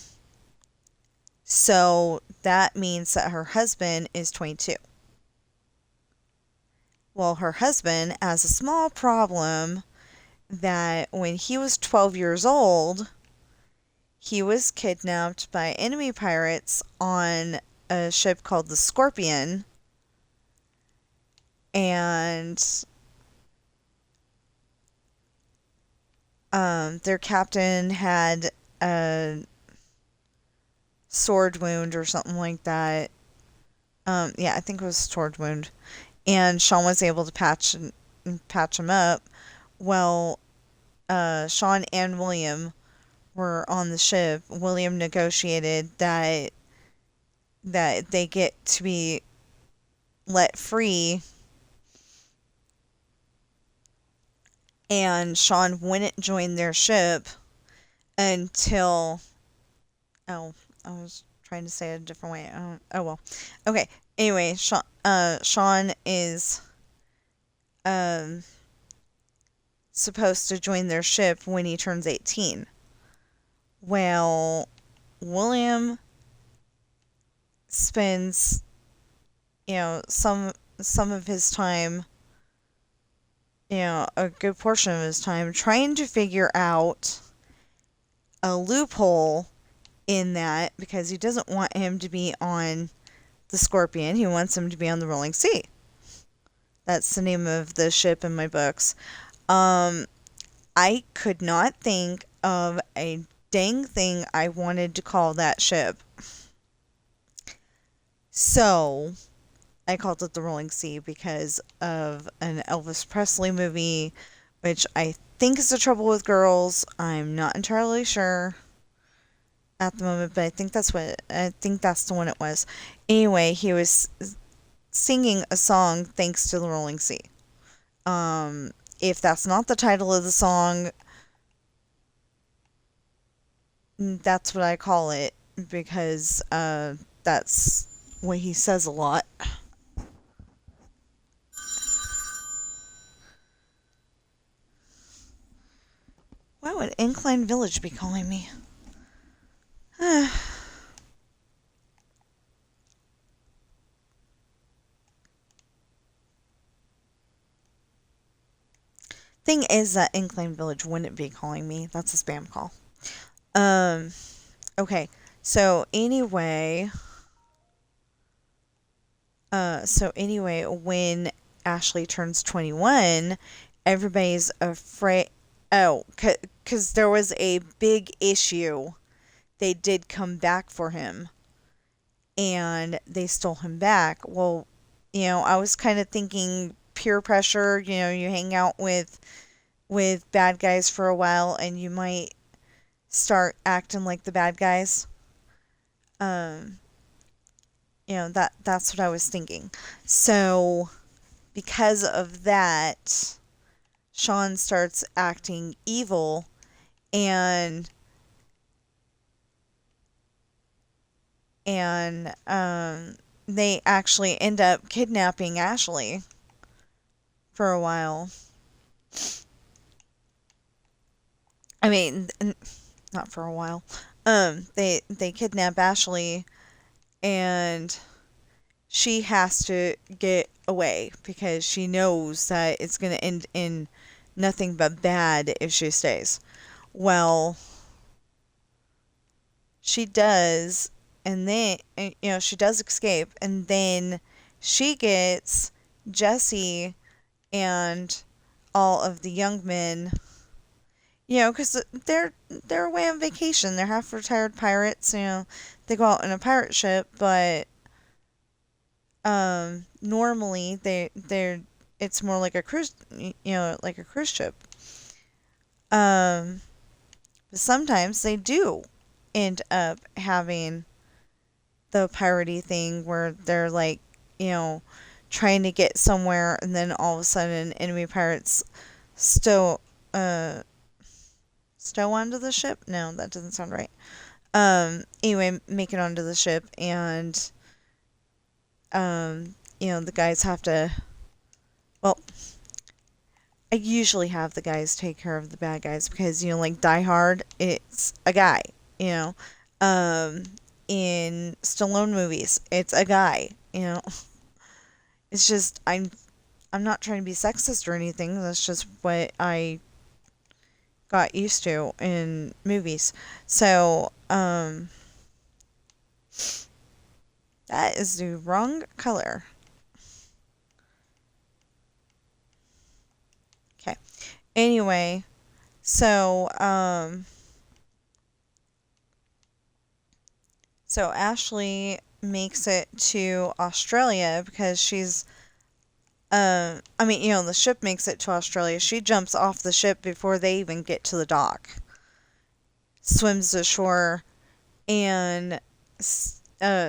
so that means that her husband is 22. Well, her husband has a small problem that when he was 12 years old, he was kidnapped by enemy pirates on a ship called the Scorpion, and their captain had a sword wound or something like that. Yeah, I think it was a sword wound. And Sean was able to patch him up. Well, Sean and William were on the ship. William negotiated that they get to be let free, and Sean wouldn't join their ship until, oh, I was trying to say it a different way. Oh well. Okay. Anyway, Sean is supposed to join their ship when he turns 18. Well, William spends, some of his time, a good portion of his time trying to figure out a loophole in that because he doesn't want him to be on the Scorpion. He wants him to be on the Rolling Sea. That's the name of the ship in my books. Um, I could not think of a dang thing I wanted to call that ship. So I called it the Rolling Sea because of an Elvis Presley movie, which I think is The Trouble with Girls. I'm not entirely sure at the moment, but I think that's the one it was. Anyway, he was singing a song thanks to the Rolling Sea. If that's not the title of the song, that's what I call it because that's what he says a lot. Why would Incline Village be calling me? Thing is that Incline Village wouldn't be calling me. That's a spam call. Okay. So anyway, when Ashley turns 21, everybody's afraid. Oh, because there was a big issue. They did come back for him, and they stole him back. Well, I was kind of thinking peer pressure. You hang out with bad guys for a while, and you might start acting like the bad guys. That's what I was thinking. So because of that, Sean starts acting evil, and they actually end up kidnapping Ashley for a while. I mean, not for a while. They kidnap Ashley, and she has to get away because she knows that it's going to end in nothing but bad if she stays. Well, she does, and then she does escape, and then she gets Jesse and all of the young men, because they're away on vacation. They're half retired pirates. They go out in a pirate ship, but normally it's more like a cruise, like a cruise ship. But sometimes they do end up having the piratey thing where they're like, trying to get somewhere, and then all of a sudden enemy pirates stow onto the ship. No, that doesn't sound right. Anyway, make it onto the ship, and the guys have to. Well, I usually have the guys take care of the bad guys because like Die Hard, it's a guy. You know, in Stallone movies, it's a guy. It's just I'm not trying to be sexist or anything. That's just what I got used to in movies. So, that is the wrong color. Okay. Anyway, so, so Ashley makes it to Australia because she's, the ship makes it to Australia. She jumps off the ship before they even get to the dock, swims ashore, and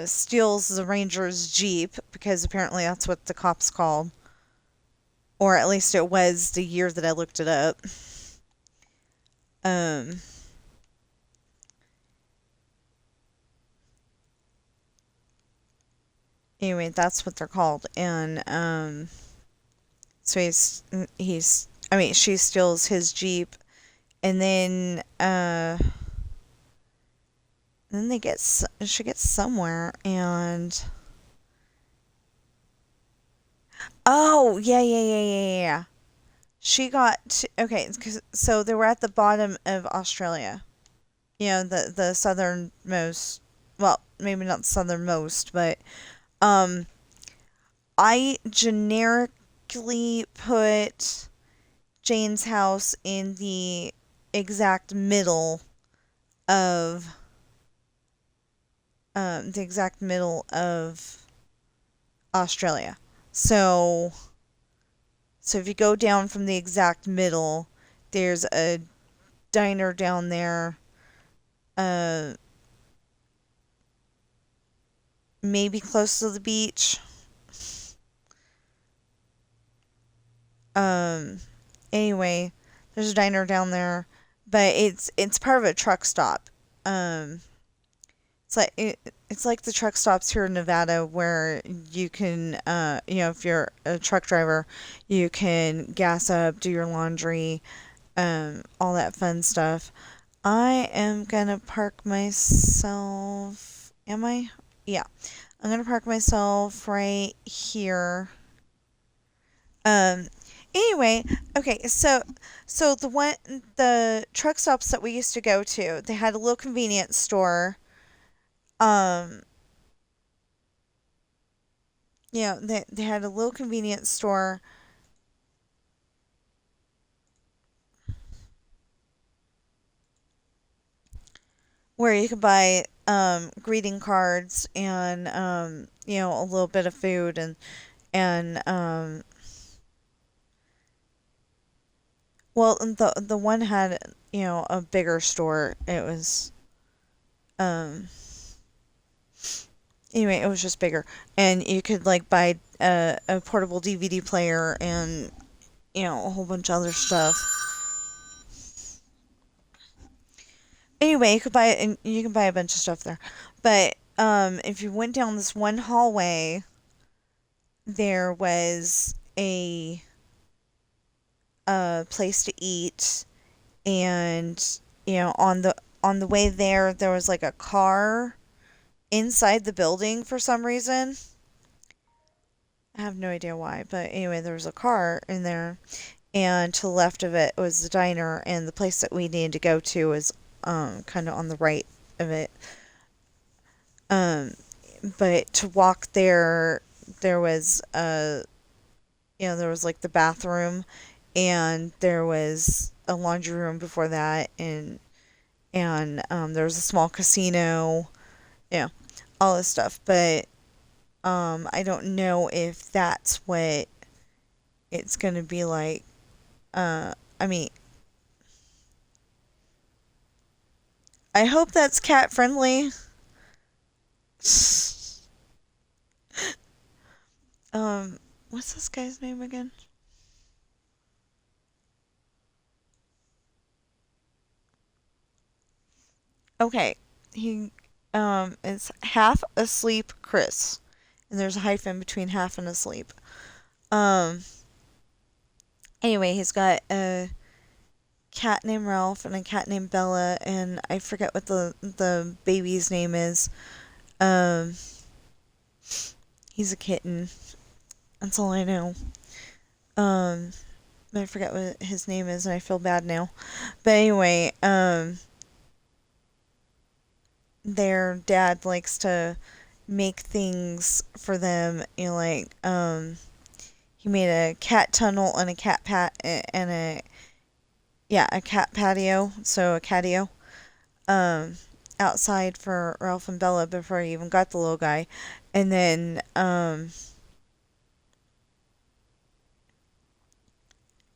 steals the ranger's Jeep, because apparently that's what the cops called. Or at least it was the year that I looked it up. Anyway, that's what they're called. And, so she steals his Jeep, and then, she gets somewhere, and oh, yeah. She got okay, so they were at the bottom of Australia. the southernmost, well, maybe not southernmost, but um I generically put Jane's house in of the exact middle of Australia. So if you go down from the exact middle, there's a diner down there, uh maybe close to the beach. Um anyway, there's a diner down there, but it's part of a truck stop. Um it's like the truck stops here in Nevada where you can, if you're a truck driver, you can gas up, do your laundry, all that fun stuff. I am gonna park myself. Am I? Yeah. I'm gonna park myself right here. Um. Anyway, okay. So the truck stops that we used to go to, they had a little convenience store. Um. They had a little convenience store where you could buy greeting cards and a little bit of food and well, the one had, a bigger store. It was um anyway, it was just bigger, and you could like buy a portable DVD player and a whole bunch of other stuff. Anyway, you could buy it, and you can buy a bunch of stuff there. But if you went down this one hallway, there was a place to eat, and on the way there was like a car inside the building for some reason. I have no idea why, but anyway, there was a car in there, and to the left of it was the diner, and the place that we needed to go to was kind of on the right of it. Um, but to walk there, there was there was like the bathroom, and there was a laundry room before that, and there was a small casino, all this stuff. But I don't know if that's what it's gonna be like. I mean, I hope that's cat friendly. What's this guy's name again? Okay, he it's half asleep Chris, and there's a hyphen between half and asleep. Um, anyway, he's got a cat named Ralph and a cat named Bella, and I forget what the baby's name is. Um, he's a kitten. That's all I know. Um, I forget what his name is, and I feel bad now. But anyway, their dad likes to make things for them. He made a cat tunnel and a cat patio, so a catio, um, outside for Ralph and Bella before he even got the little guy, and then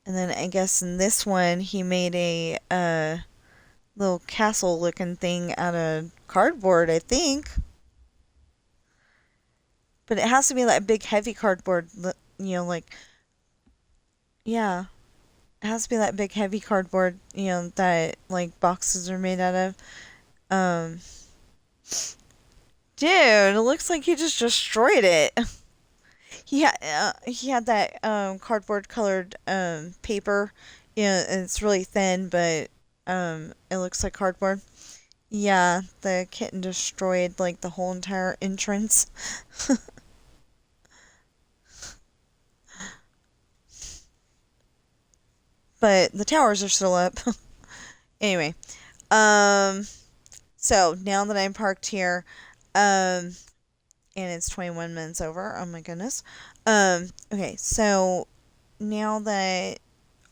I guess in this one he made a little castle looking thing out of cardboard, I think. But it has to be like big heavy cardboard, like, yeah. It has to be that big heavy cardboard, that like boxes are made out of. Um, Dude, it looks like he just destroyed it. He had that cardboard colored paper. And it's really thin, but it looks like cardboard. Yeah, the kitten destroyed like the whole entire entrance. But the towers are still up. Anyway, um So now that I'm parked here, and it's 21 minutes over. Oh my goodness. Okay, so now that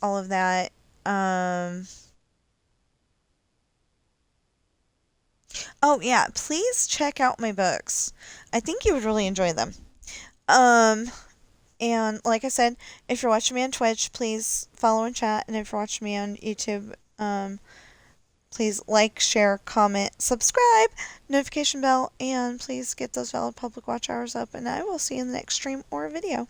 all of that, oh yeah, please check out my books. I think you would really enjoy them. Um, and like I said, if you're watching me on Twitch, please follow and chat. And if you're watching me on YouTube, please like, share, comment, subscribe, notification bell, and please get those valid public watch hours up. And I will see you in the next stream or video.